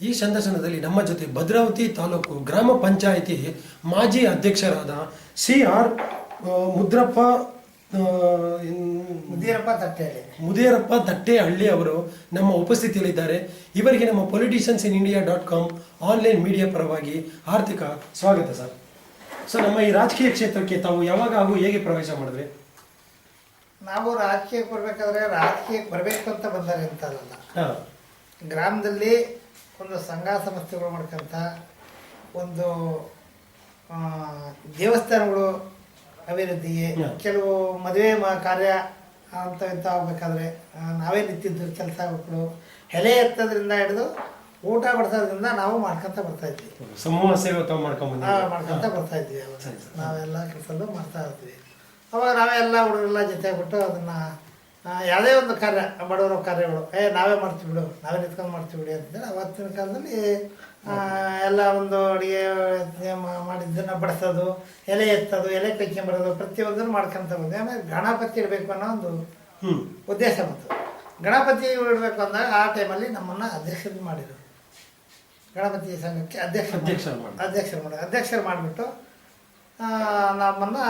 ಈ ಸಂದರ್ಶನದಲ್ಲಿ ನಮ್ಮ ಜೊತೆ ಭದ್ರಾವತಿ ತಾಲೂಕು ಗ್ರಾಮ ಪಂಚಾಯಿತಿ ಮಾಜಿ ಅಧ್ಯಕ್ಷರಾದ CR ಮುದ್ರಪ್ಪ ಮುದಿಯರಪ್ಪ ತಟ್ಟೆಹಳ್ಳಿ ಅವರು ನಮ್ಮ ಉಪಸ್ಥಿತಿಯಲ್ಲಿದ್ದಾರೆ. ಇವರಿಗೆ ನಮ್ಮ politiciansinIndia.com ಆನ್ಲೈನ್ ಮೀಡಿಯಾ ಪರವಾಗಿ ಆರ್ಥಿಕ ಸ್ವಾಗತ ಸರ್. ನಮ್ಮ ಈ ರಾಜಕೀಯ ಕ್ಷೇತ್ರಕ್ಕೆ ತಾವು ಯಾವಾಗ ಹಾಗೂ ಹೇಗೆ ಪ್ರವೇಶ ಮಾಡಿದ್ರಿ? ನಾವು ರಾಜಕೀಯಕ್ಕೆ ಬರಬೇಕಾದ್ರೆ ರಾಜಕೀಯಕ್ಕೆ ಬರಬೇಕು ಅಂತ ಬಂದರೆ ಅಂತಲ್ಲ, ಗ್ರಾಮದಲ್ಲಿ ಒಂದು ಸಂಘ ಸಂಸ್ಥೆಗಳು ಮಾಡ್ಕೊಂತ ಒಂದು ದೇವಸ್ಥಾನಗಳು ಅಭಿವೃದ್ಧಿಗೆ ಕೆಲವು ಮದುವೆ ಕಾರ್ಯ ಅಂತ ಇಂಥ ಆಗ್ಬೇಕಾದ್ರೆ ನಾವೇ ನಿಂತಿದ್ದು ಕೆಲಸ ಮಕ್ಕಳು ಎಲೆ ಎತ್ತೋದ್ರಿಂದ ಹಿಡಿದು ಊಟ ಬಡಿಸೋದ್ರಿಂದ ನಾವು ಮಾಡ್ಕೊಂತ ಬರ್ತಾ ಇದ್ವಿ. ಸಮೂಹ ಸೇವೆ ಮಾಡ್ಕೊಂತ ಬರ್ತಾ ಇದ್ವಿ. ನಾವೆಲ್ಲ ಕೆಲಸದಲ್ಲೂ ಮಾಡ್ತಾ ಇರ್ತೀವಿ. ಅವಾಗ ನಾವೆಲ್ಲ ಹುಡುಗರೆಲ್ಲ ಜೊತೆ ಬಿಟ್ಟು ಅದನ್ನು ಯಾವುದೇ ಒಂದು ಕಾರ್ಯ ಬಡವರ ಕಾರ್ಯಗಳು ನಾವೇ ಮಾಡ್ತೀವಿ ಬಿಡು, ನಾವೇ ನಿಂತ್ಕೊಂಡು ಮಾಡ್ತೀವಿ ಬಿಡಿ ಅಂತೇಳಿ ಅವತ್ತಿನ ಕಾಲದಲ್ಲಿ ಎಲ್ಲ ಒಂದು ಅಡುಗೆ ಮಾಡಿದ್ದನ್ನು ಬಡಿಸೋದು, ಎಲೆ ಎತ್ತೋದು, ಎಲೆ ಕೈಕೊಂಬರೋದು, ಪ್ರತಿಯೊಂದನ್ನು ಮಾಡ್ಕೊಂತ ಬಂದ್ವಿ. ಆಮೇಲೆ ಗಣಪತಿ ಇಡಬೇಕು ಅನ್ನೋ ಒಂದು ಉದ್ದೇಶ ಬಂತು. ಗಣಪತಿ ಇಡಬೇಕು ಅಂದಾಗ ಆ ಟೈಮಲ್ಲಿ ನಮ್ಮನ್ನು ಅಧ್ಯಕ್ಷರು ಮಾಡಿದರು. ಗಣಪತಿ ಸಂಘಕ್ಕೆ ಅಧ್ಯಕ್ಷರು ಮಾಡಿಬಿಟ್ಟು ನಮ್ಮನ್ನು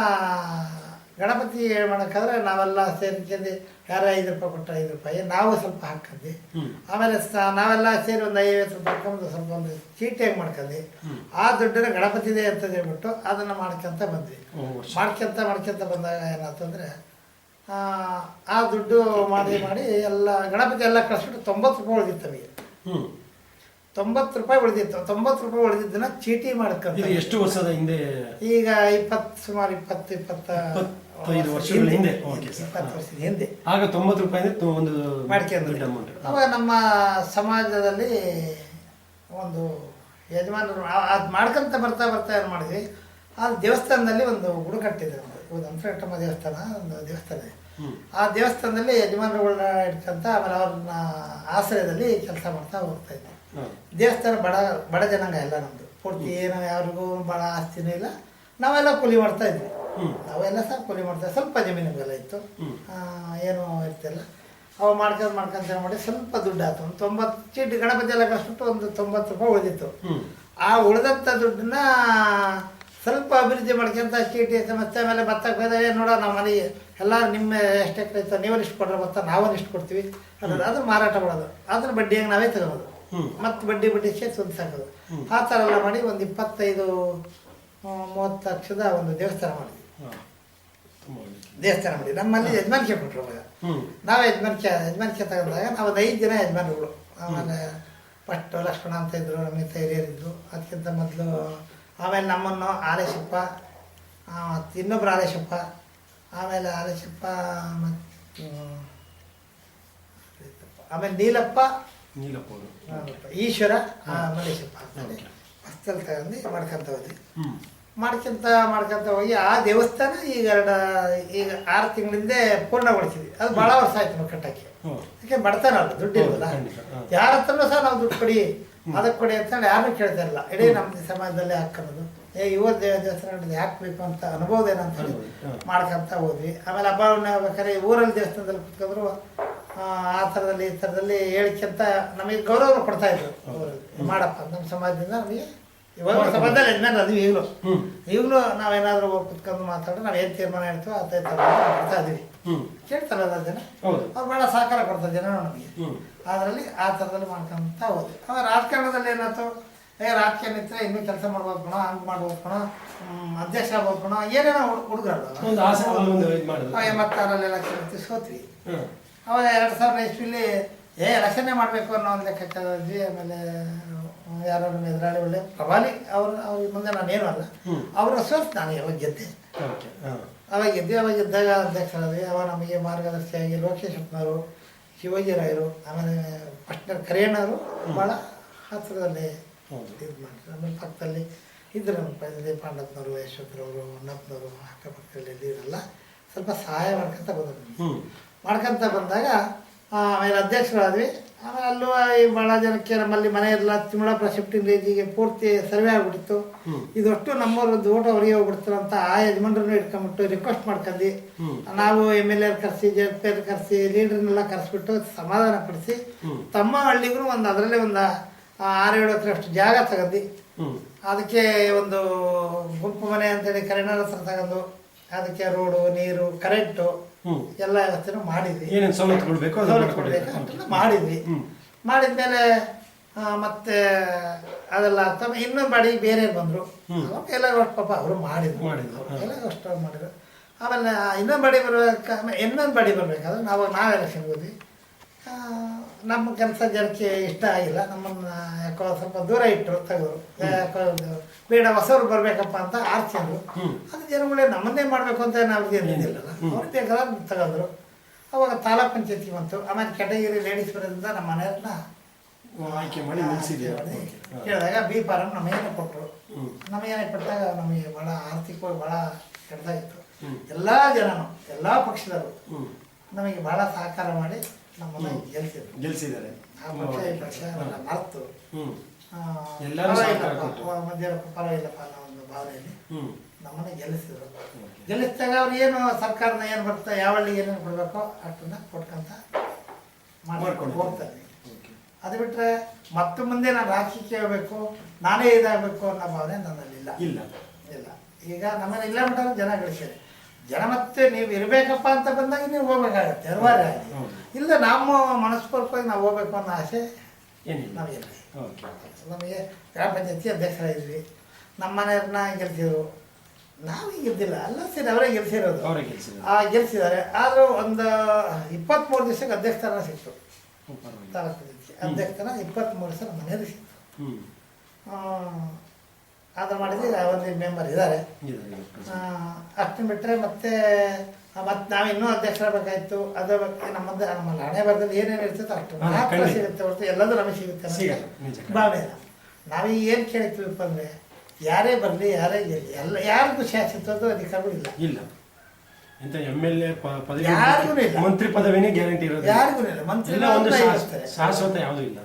ಗಣಪತಿ ಮಾಡೋಕ್ಕಾದ್ರೆ ನಾವೆಲ್ಲ ಸೇರ್ಕೊಂಡು ಯಾರು 5 ರೂಪಾಯಿ ಕೊಟ್ಟರೆ 5 ರೂಪಾಯಿ ನಾವು ಸ್ವಲ್ಪ ಹಾಕಿದ್ವಿ. ಆಮೇಲೆ ನಾವೆಲ್ಲ ಸೇರಿ ಒಂದು 50 ರೂಪಾಯಿ ಹಾಕೊಂಡು ಸ್ವಲ್ಪ ಒಂದು ಚೀಟಿಯಾಗಿ ಮಾಡ್ಕೊಂಡ್ವಿ. ಆ ದುಡ್ಡನ್ನ ಗಣಪತಿದೆ ಅಂತ ಹೇಳ್ಬಿಟ್ಟು ಅದನ್ನು ಮಾಡ್ಕೊಂತ ಬಂದ್ವಿ. ಮಾಡ್ಕೊಂತ ಬಂದಾಗ ಏನಾಯ್ತಂದರೆ ಆ ದುಡ್ಡು ಮಾಡಿ ಎಲ್ಲ ಗಣಪತಿ ಎಲ್ಲ ಕಳಿಸ್ಬಿಟ್ಟು 90 ರೂಪಾಯಿ ಉಳಿದಿತ್ತು ನಮಗೆ. 90 ರೂಪಾಯಿ ಉಳಿದಿತ್ತು. 90 ರೂಪಾಯಿ ಉಳಿದಿದ್ದನ್ನ ಚೀಟಿ ಮಾಡ್ಕೊಂಡು ಎಷ್ಟು ವರ್ಷದ ಹಿಂದೆ? ಈಗ ಸುಮಾರು 25 ವರ್ಷಗಳ ಹಿಂದೆ. 20 ವರ್ಷದ ಹಿಂದೆ ಆಗ 90 ರೂಪಾಯಿ ಒಂದು ಮಾಡ್ಕೊಂಡು ಅವಾಗ ನಮ್ಮ ಸಮಾಜದಲ್ಲಿ ಒಂದು ಯಜಮಾನರು ಅದು ಮಾಡ್ಕೊಂತ ಬರ್ತಾ ಏನು ಮಾಡಿದ್ವಿ, ಆ ದೇವಸ್ಥಾನದಲ್ಲಿ ಒಂದು ಗುಡಿ ಕಟ್ಟಿದೆ. ಒಂದು ಅಂಫ್ರೆಟ್ಟಮ್ಮ ದೇವಸ್ಥಾನ, ಒಂದು ದೇವಸ್ಥಾನ ಇದೆ. ಆ ದೇವಸ್ಥಾನದಲ್ಲಿ ಯಜಮಾನರುಗಳನ್ನ ಇಟ್ಕೊಂತ ಆಮೇಲೆ ಅವ್ರನ್ನ ಆಶ್ರಯದಲ್ಲಿ ಕೆಲಸ ಮಾಡ್ತಾ ಹೋಗ್ತಾ ಇದ್ವಿ. ದೇವಸ್ಥಾನ ಬಡ ಜನಾಂಗ ಎಲ್ಲ ನಮ್ಮದು ಪೂರ್ತಿ ಏನೋ ಯಾರಿಗೂ ಭಾಳ ಆಸ್ತಿನೂ ಇಲ್ಲ. ನಾವೆಲ್ಲ ಕೂಲಿ ಮಾಡ್ತಾ ಇದ್ವಿ. ನಾವೆಲ್ಲ ಸಹ ಕೂಲಿ ಮಾಡ್ತಾ ಸ್ವಲ್ಪ ಜಮೀನುಗಳೆಲ್ಲ ಇತ್ತು, ಏನೂ ಇರ್ತಿಲ್ಲ. ಅವು ಮಾಡ್ಕೊಂತ ಮಾಡಿ ಸ್ವಲ್ಪ ದುಡ್ಡು ಆಯ್ತು. ಒಂದು 90 ಚೀಟಿ ಗಣಪತಿ ಎಲ್ಲ ಕಳಿಸ್ಬಿಟ್ಟು ಒಂದು 90 ರೂಪಾಯಿ ಉಳಿದಿತ್ತು. ಆ ಉಳಿದಂಥ ದುಡ್ಡನ್ನ ಸ್ವಲ್ಪ ಅಭಿವೃದ್ಧಿ ಮಾಡ್ಕೊಂತ ಚೀಟಿ ಸಮಸ್ಯೆ ಆಮೇಲೆ ಭತ್ತಕ್ಕೆ ಹೋದಾಗ ನೋಡೋ ನಾವು ಮನೆಗೆ ಎಲ್ಲ ನಿಮ್ಮ ಎಷ್ಟು ಎಕರೆ ಇತ್ತು, ನೀವಲ್ಲಿ ಇಷ್ಟು ಕೊಡ್ರೆ ಭತ್ತ ನಾವಲ್ಲಿ ಇಷ್ಟು ಕೊಡ್ತೀವಿ ಅನ್ನೋದು, ಅದು ಮಾರಾಟ ಮಾಡೋದು. ಅದನ್ನ ಬಡ್ಡಿಯಾಗಿ ನಾವೇ ತಗೋದು, ಮತ್ತು ಬಡ್ಡಿ ಸೇರಿಸಿ ಒಂದು ಸಾಕೋದು. ಆ ಥರ ಎಲ್ಲ ಮಾಡಿ ಒಂದು 25-30 ಲಕ್ಷದ ಒಂದು ದೇವಸ್ಥಾನ ಮಾಡಿದ್ವಿ. ನಮ್ಮಲ್ಲಿ ಯಜಮಾನಿಕೆ ಕೊಟ್ಟರು. ಅವಾಗ ನಾವೇ ಯಜಮಾನಿಕೆ ತಗೊಂಡಾಗ ನಾವು ಒಂದು 5 ಜನ ಯಜಮಾನರುಗಳು. ಆಮೇಲೆ ಫಸ್ಟ್ ಲಕ್ಷ್ಮಣ ಅಂತ ಇದ್ರು, ನಮ್ಮ ಹಿರಿಯರಿದ್ರು. ಅದಕ್ಕಿಂತ ಮೊದಲು ಆಮೇಲೆ ನಮ್ಮನ್ನು ಆಲೇಶಪ್ಪ, ಇನ್ನೊಬ್ರು ಆಲೇಶಪ್ಪ, ಆಮೇಲೆ ಆಲೇಶಪ್ಪ ಮತ್ತು ಆಮೇಲೆ ನೀಲಪ್ಪ, ಈಶ್ವರ, ಮಲೇಶಪ್ಪ ಅಂತೇಳಿ ಹೊಸ್ತಲ್ಲಿ ತಗೊಂಡು ಮಾಡ್ಕೊಂತ ಹೋದ್ವಿ. ಮಾಡ್ಕೊಂತ ಹೋಗಿ ಆ ದೇವಸ್ಥಾನ ಈಗ 6 ತಿಂಗಳಿಂದ ಪೂರ್ಣಗೊಳಿಸಿದ್ವಿ. ಅದು ಭಾಳ ವರ್ಷ ಆಯ್ತು ನಾವು ಕಟ್ಟಕ್ಕೆ. ಯಾಕೆ ಬಡತನ ಅಲ್ಲ, ದುಡ್ಡು ಇರೋಲ್ಲ. ಯಾರ ಹತ್ರನೂ ಸಹ ನಾವು ದುಡ್ಡು ಕೊಡಿ ಅದಕ್ಕೆ ಕೊಡಿ ಅಂತೇಳಿ ಯಾರನ್ನೂ ಕೇಳ್ತಾ ಇಲ್ಲ. ಇಡೀ ನಮ್ಮ ಸಮಾಜದಲ್ಲೇ ಹಾಕೋದು ಇವ್ರ ದೇವಸ್ಥಾನ ಯಾಕೆ ಬೇಕು ಅಂತ ಅನುಭವದೇನಂತ ಹೇಳಿ ಮಾಡ್ಕೊಂತ ಹೋದ್ವಿ. ಆಮೇಲೆ ಹಬ್ಬವನ್ನ ಬೇಕಾದ್ರೆ ಊರಲ್ಲಿ ದೇವಸ್ಥಾನದಲ್ಲಿ ಕುತ್ಕೊಂಡ್ರು ಆ ಥರದಲ್ಲಿ ಈ ಥರದಲ್ಲಿ ಹೇಳಿಕೆಂತ ನಮಗೆ ಗೌರವ ಕೊಡ್ತಾ ಇದ್ರು. ಮಾಡಪ್ಪ ನಮ್ಮ ಸಮಾಜದಿಂದ ನಮಗೆ ಇವಾಗ ಸಮಾಜದಲ್ಲಿ ಯಜಮಾನ ಅದು ಈಗಲೂ ನಾವೇನಾದರೂ ಕುತ್ಕೊಂಡು ಮಾತಾಡಿದ್ರೆ ನಾವು ಏನು ತೀರ್ಮಾನ ಹೇಳ್ತೀವೋ ಅದೇ ಥರ ಮಾಡ್ತಾ ಇದೀವಿ. ಕೇಳ್ತಾರಲ್ಲ ಜನ, ಅವ್ರು ಭಾಳ ಸಹಕಾರ ಕೊಡ್ತಾರೆ ಜನ ನಮಗೆ. ಅದರಲ್ಲಿ ಆ ಥರದಲ್ಲಿ ಮಾಡ್ಕೊಂತ ಹೋದ್ವಿ. ಆಮೇಲೆ ರಾಜಕಾರಣದಲ್ಲಿ ಏನಾಯ್ತು, ರಾಜಕೀಯ ನಿಂತರೆ ಇನ್ನೂ ಕೆಲಸ ಮಾಡ್ಬೋದು ಕಣೋ, ಹಂಗೆ ಮಾಡ್ಬೋದು ಕಣೋ, ಅಧ್ಯಕ್ಷ ಆಗ್ಬೋದು ಕಣೋ, ಏನೇನೋ ಹುಡುಗರಲ್ಲ. 86ರಲ್ಲಿ ಎಲೆಕ್ಷನ್ ಇತ್ತು, ಸೋತ್ವಿ. ಅವಾಗ 2000 ಇಸ್ವಿಲಿ ಎಲೆಕ್ಷನ್ನೇ ಮಾಡಬೇಕು ಅನ್ನೋ ಒಂದು ಲೆಕ್ಕಾಚಾರದ್ವಿ. ಆಮೇಲೆ ಯಾರು ನಮ್ಮ ಎದುರಾಳಿ ಒಳ್ಳೆ ಪ್ರಭಾಲಿ ಅವ್ರ ಮುಂದೆ ನಾನೇನು ಅಲ್ಲ, ಅವರ ಸೋತ್ ನಾನು ಯಾವಾಗ ಗೆದ್ದೆ. ಅವಾಗ ಗೆದ್ದಾಗ ಅಧ್ಯಕ್ಷರಾದ್ವಿ. ಅವಾಗ ನಮಗೆ ಮಾರ್ಗದರ್ಶಿಯಾಗಿ ಲೋಕೇಶಪ್ಪನವರು, ಶಿವಾಜಿರಾಯರು, ಆಮೇಲೆ ಫಸ್ಟ್ನರ್ ಕರಿಯಣ್ಣವರು ಭಾಳ ಹತ್ತಿರದಲ್ಲಿ ಇದು ಮಾಡಿದ್ರು. ಆಮೇಲೆ ಪಕ್ಕದಲ್ಲಿ ಇದ್ರು ನಮ್ಮ ಪಾಂಡಪ್ಪನವರು, ಯಶವಂತರವರು, ಹೊನ್ನಪ್ಪನವರು, ಅಕ್ಕಪಕ್ಕದಲ್ಲಿ ಇವರೆಲ್ಲ ಸ್ವಲ್ಪ ಸಹಾಯ ಮಾಡ್ಕೊಂತ ಬಂದಾಗ ಆಮೇಲೆ ಅಧ್ಯಕ್ಷರಾದ್ವಿ. ಆಮೇಲೆ ಅಲ್ಲೂ ಭಾಳ ಜನಕ್ಕೆ ನಮ್ಮಲ್ಲಿ ಮನೆ ಎಲ್ಲ ತಿಮ್ಮಳಾಪುರ ಶಿಫ್ಟಿಂಗ್ ರೇಂಜಿಗೆ ಪೂರ್ತಿ ಸರ್ವೆ ಆಗಿಬಿಟ್ಟಿತ್ತು. ಇದಷ್ಟು ನಮ್ಮವ್ರದ್ದು ಓಟ ಹೊರಗೆ ಹೋಗ್ಬಿಡ್ತಾರೆ ಅಂತ ಆ ಯಜಮಾನ್ರನ್ನ ಇಟ್ಕೊಂಡ್ಬಿಟ್ಟು ರಿಕ್ವೆಸ್ಟ್ ಮಾಡ್ಕೊಂಡು ನಾವು MLA ಕರೆಸಿ, JP ಕರೆಸಿ, ಲೀಡರ್ನೆಲ್ಲ ಕರೆಸ್ಬಿಟ್ಟು ಸಮಾಧಾನ ಪಡಿಸಿ ತಮ್ಮ ಹಳ್ಳಿಗೂ ಒಂದು ಅದರಲ್ಲೇ ಒಂದು 6-7 ಎಕರೆ ಅಷ್ಟು ಜಾಗ ತಗೊಂಡು ಹ್ಮ್ ಅದಕ್ಕೆ ಒಂದು ಗುಂಪು ಮನೆ ಅಂತೇಳಿ ಕರೆನಾಳ ಹತ್ರ ತಗೊಂಡು ಅದಕ್ಕೆ ರೋಡು ನೀರು ಕರೆಂಟು ಹ್ಮ್ ಎಲ್ಲ ವ್ಯವಸ್ಥೆನೂ ಮಾಡಿದ್ವಿ. ಏನೇನು ಸವಲತ್ತುಗಳು ಬೇಕೋ ಅದನ್ನ ಸವಲತ್ತು ಕೊಡ್ಬೇಕು ಅಷ್ಟೆಲ್ಲ ಮಾಡಿದ್ವಿ. ಮಾಡಿದ್ಮೇಲೆ ಮತ್ತೆ ಅದೆಲ್ಲ ಆಗ್ತವೆ. ಇನ್ನೊಂದು ಬಾಡಿ ಬೇರೆ ಬಂದರು, ಎಲ್ಲ ಪಾಪ ಅವರು ಮಾಡಿದ್ರು ಎಲ್ಲ ಅಷ್ಟು ಮಾಡಿದ್ರು. ಆಮೇಲೆ ಇನ್ನೊಂದು ಬಾಡಿ ಬರ್ಬೇಕಾದ್ರೆ ನಾವು ಎಲೆಕ್ಷನ್ಗೆ ಹೋದ್ವಿ. ನಮ್ಮ ಕೆಲಸ ಜನಕ್ಕೆ ಇಷ್ಟ ಆಗಿಲ್ಲ, ನಮ್ಮನ್ನು ಯಾಕೋ ಸ್ವಲ್ಪ ದೂರ ಇಟ್ಟರು, ತೆಗೆದ್ರು. ಯಾಕೋ ಬೇಡ ಹೊಸವ್ರು ಬರಬೇಕಪ್ಪ ಅಂತ ಆರ್ಸಿದ್ರು. ಅದು ಜನಗಳೇ ನಮ್ಮನ್ನೇ ಮಾಡಬೇಕು ಅಂತ ನಾವು ಏನಿಲ್ಲ, ಅವ್ರು ಬೇಕಾದ್ರೆ ತಗೊಂಡ್ರು. ಅವಾಗ ತಾಲೂಕ್ ಪಂಚಾಯತ್ಗೆ ಬಂತು. ಆಮೇಲೆ ಕೆಟಗಿರಿ ಲೇಡೀಸ್ ಬರೋದ್ರಿಂದ ನಮ್ಮ ಮನೆಯವ್ರನ್ನ ಆಯ್ಕೆ ಮಾಡಿ ಕೇಳಿದಾಗ ಬಿ ಫಾರಂ ನಮಗೇನೆ ಕೊಟ್ಟರು. ನಮಗೇನೆ ಕೊಟ್ಟಾಗ ನಮಗೆ ಭಾಳ ಆರ್ಥಿಕವಾಗಿ ಭಾಳ ಕೆಟ್ಟದಾಗಿತ್ತು. ಎಲ್ಲ ಜನನು ಎಲ್ಲ ಪಕ್ಷದವರು ನಮಗೆ ಭಾಳ ಸಹಕಾರ ಮಾಡಿ ನಮ್ಮನ್ನ ಗೆಲ್ಸಿದ್ದಾರೆ. ಆ ಪಕ್ಷ ಈ ಪಕ್ಷ ಎಲ್ಲ ಮರೆತು ಪರವಾಗಿಲ್ಲಪ್ಪ ಅನ್ನೋ ಒಂದು ಭಾವನೆಯಲ್ಲಿ ನಮ್ಮನ್ನ ಗೆಲ್ಲಿಸಿದ್ರು. ಗೆಲ್ಲಿಸಿದಾಗ ಅವ್ರು ಏನು ಸರ್ಕಾರದ ಏನು ಬರ್ತಾ ಯಾವ ಹಳ್ಳಿಗೆ ಏನೇನು ಕೊಡಬೇಕೋ ಅಷ್ಟನ್ನ ಕೊಟ್ಕೊಂತ ಮಾಡ್ಕೊಂಡು ಹೋಗ್ತಾರೆ. ಅದು ಬಿಟ್ಟರೆ ಮತ್ತೆ ಮುಂದೆ ನಾನು ರಾಜಕೀಯಕ್ಕೆ ಹೋಗ್ಬೇಕು, ನಾನೇ ಇದಾಗಬೇಕು ಅನ್ನೋ ಭಾವನೆ ನನ್ನಲ್ಲಿಲ್ಲ. ಇಲ್ಲ. ಈಗ ನಮ್ಮಲ್ಲಿ ಇಲ್ಲ ಬಿಟ್ಟಾಗ ಜನ ಗಳಿಸಿದೆ. ಜನ ಮತ್ತೆ ನೀವು ಇರಬೇಕಪ್ಪ ಅಂತ ಬಂದಾಗ ನೀವು ಹೋಗ್ಬೇಕಾಗತ್ತೆ ಅನಿವಾರ್ಯ. ಇಲ್ಲ ನಮ್ಮ ಮನಸ್ಪೂರ್ವಕವಾಗಿ ನಾವು ಹೋಗ್ಬೇಕು ಅನ್ನೋ ಆಸೆ ನಾವೇನಿಲ್ಲ. ನಮಗೆ ಗ್ರಾಮ ಪಂಚಾಯತಿ ಅಧ್ಯಕ್ಷರಾಗಿದ್ವಿ, ನಮ್ಮ ಮನೆಯವ್ರನ್ನ ಗೆಲ್ಸಿದ್ರು, ನಾವು ಗೆದ್ದಿಲ್ಲ. ಅಲ್ಲ ಸರಿ ಅವರೇ ಗೆಲ್ಸಿರೋದು, ಗೆಲ್ಸಿದ್ದಾರೆ. ಆದರೂ ಒಂದು 23 ದಿವಸಕ್ಕೆ ಅಧ್ಯಕ್ಷ ಸ್ಥಾನ ಸಿಕ್ತು. ತಾಲೂಕು ಅಧ್ಯಕ್ಷ ಸ್ಥಾನ 23 ದಿವಸ ನಮ್ಮ ಮನೆಯಲ್ಲಿ ಸಿಕ್ತು. ಅದು ಮಾಡಿದ್ರೆ ಒಂದು ಮೆಂಬರ್ ಇದ್ದಾರೆ. ಅಷ್ಟನ್ನು ಬಿಟ್ಟರೆ ಮತ್ತೆ ನಾವು ಇನ್ನೂ ಅಧ್ಯಕ್ಷರಾಗಬೇಕಾಯ್ತು. ಅದ್ರ ಬಗ್ಗೆ ನಮ್ಮಲ್ಲಿ ಹಣೆ ಬರದಲ್ಲಿ ಏನೇನು ಇರ್ತೈತೋ ಅಷ್ಟು ಮಾತ್ರ ಸಿಗುತ್ತೆ ಹೊರತು ಎಲ್ಲದೂ ನಮಗೆ ಸಿಗುತ್ತೆ ಭಾವನೆ ಇಲ್ಲ. ನಾವೀಗ ಏನು ಕೇಳ್ತೀವಪ್ಪ ಅಂದರೆ ಯಾರೇ ಬರಲಿ ಯಾರೇ ಗೆಲ್ಲಿ ಎಲ್ಲ ಯಾರಿಗೂ ಶಾಶ್ವತವಾದ ಅಧಿಕಾರಗಳು ಇಲ್ಲ. ಯಾರಿಗೂ ಇಲ್ಲ, ಮಂತ್ರಿ ಪದವಿನೇ ಗ್ಯಾರಂಟಿ ಇರೋದು ಯಾರಿಗೂ ಇಲ್ಲ. ಮಂತ್ರಿ ಶಾಶ್ವತ ಯಾವುದೂ ಇಲ್ಲ.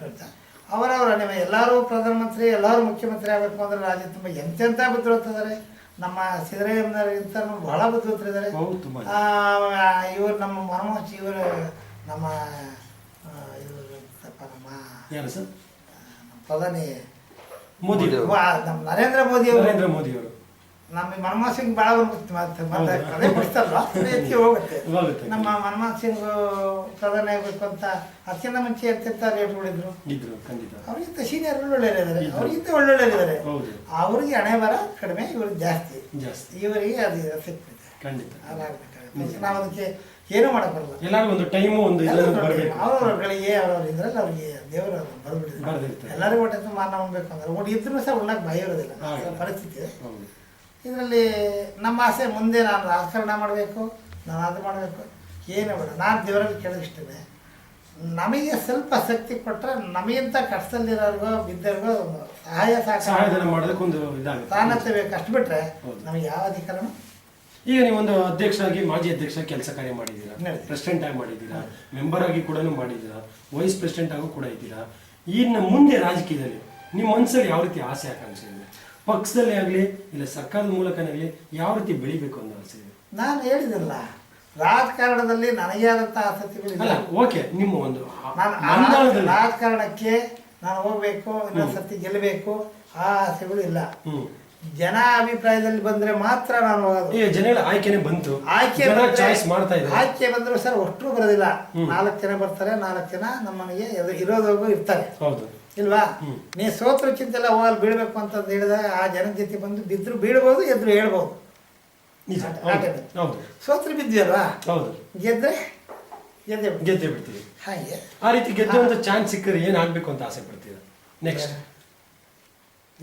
ಅವರವರ ಎಲ್ಲರೂ ಪ್ರಧಾನಮಂತ್ರಿ ಎಲ್ಲರೂ ಮುಖ್ಯಮಂತ್ರಿ ಆಗಬೇಕು ಅಂದ್ರೆ ರಾಜ್ಯ ತುಂಬ ಎಂತೆಂಥ ಬುದ್ಧಿವಂತರಿದ್ದಾರೆ. ನಮ್ಮ ಸಿದ್ದರಾಮಯ್ಯಗಿಂತ ಬಹಳ ಬುದ್ಧಿವಂತರಿದ್ದಾರೆ. ಇವರು ನಮ್ಮ ಮನಮೋಹನ್ ಇವರು ನಮ್ಮ ನಮ್ಮ ಪ್ರಧಾನಿ ಮೋದಿ, ನಮ್ಮ ನರೇಂದ್ರ ಮೋದಿ ಅವರು ನಮ್ಮ ಮನಮೋಹನ್ ಸಿಂಗ್ ಭಾಳ ಅದೇ ಬಿಡಿಸ್ತಲ್ವ ಹೆಚ್ಚಿಗೆ ಹೋಗುತ್ತೆ. ನಮ್ಮ ಮನಮೋಹನ್ ಸಿಂಗ್ ಪ್ರಧಾನಿ ಆಗಬೇಕು ಅಂತ ಅದಕ್ಕಿಂತ ಮುಂಚೆ ಎಂತೆಂಥ ರೇಟ್ಗಳಿದ್ರು. ಅವ್ರಿಗಿಂತ ಸೀನಿಯರ್ಗಳು ಒಳ್ಳೆಯರಿದ್ದಾರೆ, ಅವ್ರಿಗಿಂತ ಒಳ್ಳೊಳ್ಳೆಯರಿದ್ದಾರೆ. ಅವ್ರಿಗೆ ಹಣೆ ಬರ ಕಡಿಮೆ, ಇವ್ರಿಗೆ ಜಾಸ್ತಿ. ಇವರಿಗೆ ಅದು ಸಿಕ್ಬಿಡುತ್ತೆ. ನಾವು ಅದಕ್ಕೆ ಏನೂ ಮಾಡಕ್ ಬರಲ್ಲ. ಅವ್ರವ್ರಗಳಿಗೆ ಅವ್ರವ್ರು ಇದ್ರಲ್ಲಿ ಅವ್ರಿಗೆ ದೇವರು ಬರ್ಬಿಟ್ಟಿದೆ. ಎಲ್ಲರಿಗೂ ಒಟ್ಟು ಮಾನ ಉಣ್ಬೇಕು ಅಂದ್ರೆ ಒಟ್ಟು ಇದ್ರೂ ಸಹ ಉಣ್ಣಕ್ಕೆ ಭಯ ಇರೋದಿಲ್ಲ ಪರಿಸ್ಥಿತಿ. ಇದರಲ್ಲಿ ನಮ್ಮ ಆಸೆ ಮುಂದೆ ನಾನು ರಾಜಕಾರಣ ಮಾಡಬೇಕು, ನಾನು ಅದು ಮಾಡಬೇಕು, ಏನು ಬೇಡ. ನಾನು ದೇವರಲ್ಲಿ ಕೇಳಿಸ್ತೇನೆ, ನಮಗೆ ಸ್ವಲ್ಪ ಶಕ್ತಿ ಕೊಟ್ಟರೆ ನಮಗಿಂತ ಕಷ್ಟದಲ್ಲಿರೋರ್ಗೋ ಬಿದ್ದವ್ರಿಗೋ ಒಂದು ಸಹಾಯ ಮಾಡೋದಕ್ಕೊಂದು ತಾನತೆ ಬೇಕು. ಅಷ್ಟು ಬಿಟ್ಟರೆ ನಮಗೆ ಯಾವ ಅಧಿಕಾರನೂ. ಈಗ ನೀವೊಂದು ಅಧ್ಯಕ್ಷರಾಗಿ ಮಾಜಿ ಅಧ್ಯಕ್ಷ ಕೆಲಸ ಕಾರ್ಯ ಮಾಡಿದ್ದೀರಾ, ಪ್ರೆಸಿಡೆಂಟ್ ಆಗಿ ಮಾಡಿದ್ದೀರಾ, ಮೆಂಬರ್ ಆಗಿ ಕೂಡ ಮಾಡಿದ್ದೀರಾ, ವೈಸ್ ಪ್ರೆಸಿಡೆಂಟ್ ಆಗು ಕೂಡ ಇದ್ದೀರಾ. ಇನ್ನು ಮುಂದೆ ರಾಜಕೀಯದಲ್ಲಿ ನಿಮ್ಮ ಮನಸ್ಸಲ್ಲಿ ಯಾವ ರೀತಿ ಆಸೆ ಆಕಾಂಕ್ಷೆ ಇದೆ? ಪಕ್ಷದಲ್ಲೇ ಆಗಲಿ ಇಲ್ಲ ಸರ್ಕಾರದ ಮೂಲಕನೇ ಆಗಲಿ ಯಾವ ರೀತಿ ಬೆಳಿಬೇಕು ಅನ್ನೋ ಆಸೆ ಇದೆ? ನಾನು ಹೇಳಿದಿಲ್ಲ, ರಾಜಕಾರಣದಲ್ಲಿ ನನಗೆ ಆದಂಥ ಆಸಕ್ತಿಗಳಿಲ್ಲ. ಓಕೆ, ನಿಮ್ಮ ಒಂದು ರಾಜಕಾರಣಕ್ಕೆ ನಾನು ಹೋಗ್ಬೇಕು, ಇನ್ನೊಂದು ಸರ್ತಿ ಗೆಲ್ಲಬೇಕು ಆ ಆಸೆಗಳು ಇಲ್ಲ. ಜನ ಅಭಿಪ್ರಾಯದಲ್ಲಿ ಬಂದ್ರೆ ಮಾತ್ರ ನಾನು ಹೋಗೋದು. ಜನಗಳ ಆಯ್ಕೆನೆ ಬಂತು, ಆಯ್ಕೆ ಬಂದ್ರು ಸರ್ ಒಟ್ಟರು ಬರೋದಿಲ್ಲ. 4 ಜನ ಬರ್ತಾರೆ, 4 ಜನ ನಮ್ಮನೆಗೆ ಇರೋದವರೆಗೂ ಇರ್ತಾರೆ ಇಲ್ವಾ? ನೀ ಸೋತ್ರಕ್ಕಿಂತೆಲ್ಲ ಹೋಗಲ್ಲಿ ಬೀಳ್ಬೇಕು ಅಂತ ಹೇಳಿದಾಗ ಆ ಜನದ ಜೊತೆ ಬಂದು ಬಿದ್ರು ಬೀಳ್ಬೋದು, ಎದ್ರು ಹೇಳ್ಬೋದು. ಸೋತ್ರ ಬಿದ್ವಿಲ್ವಾ, ಗೆದ್ರೆ ಗೆದ್ದೆ ಬಿಡ್ತೀವಿ. ಹಾಗೆ ಆ ರೀತಿ ಗೆದ್ದುವಂತ ಚಾನ್ಸ್ ಸಿಕ್ಕರೆ ಏನಾಗಬೇಕು ಅಂತ ಆಸೆ ಪಡ್ತೀರಾ ನೆಕ್ಸ್ಟ್?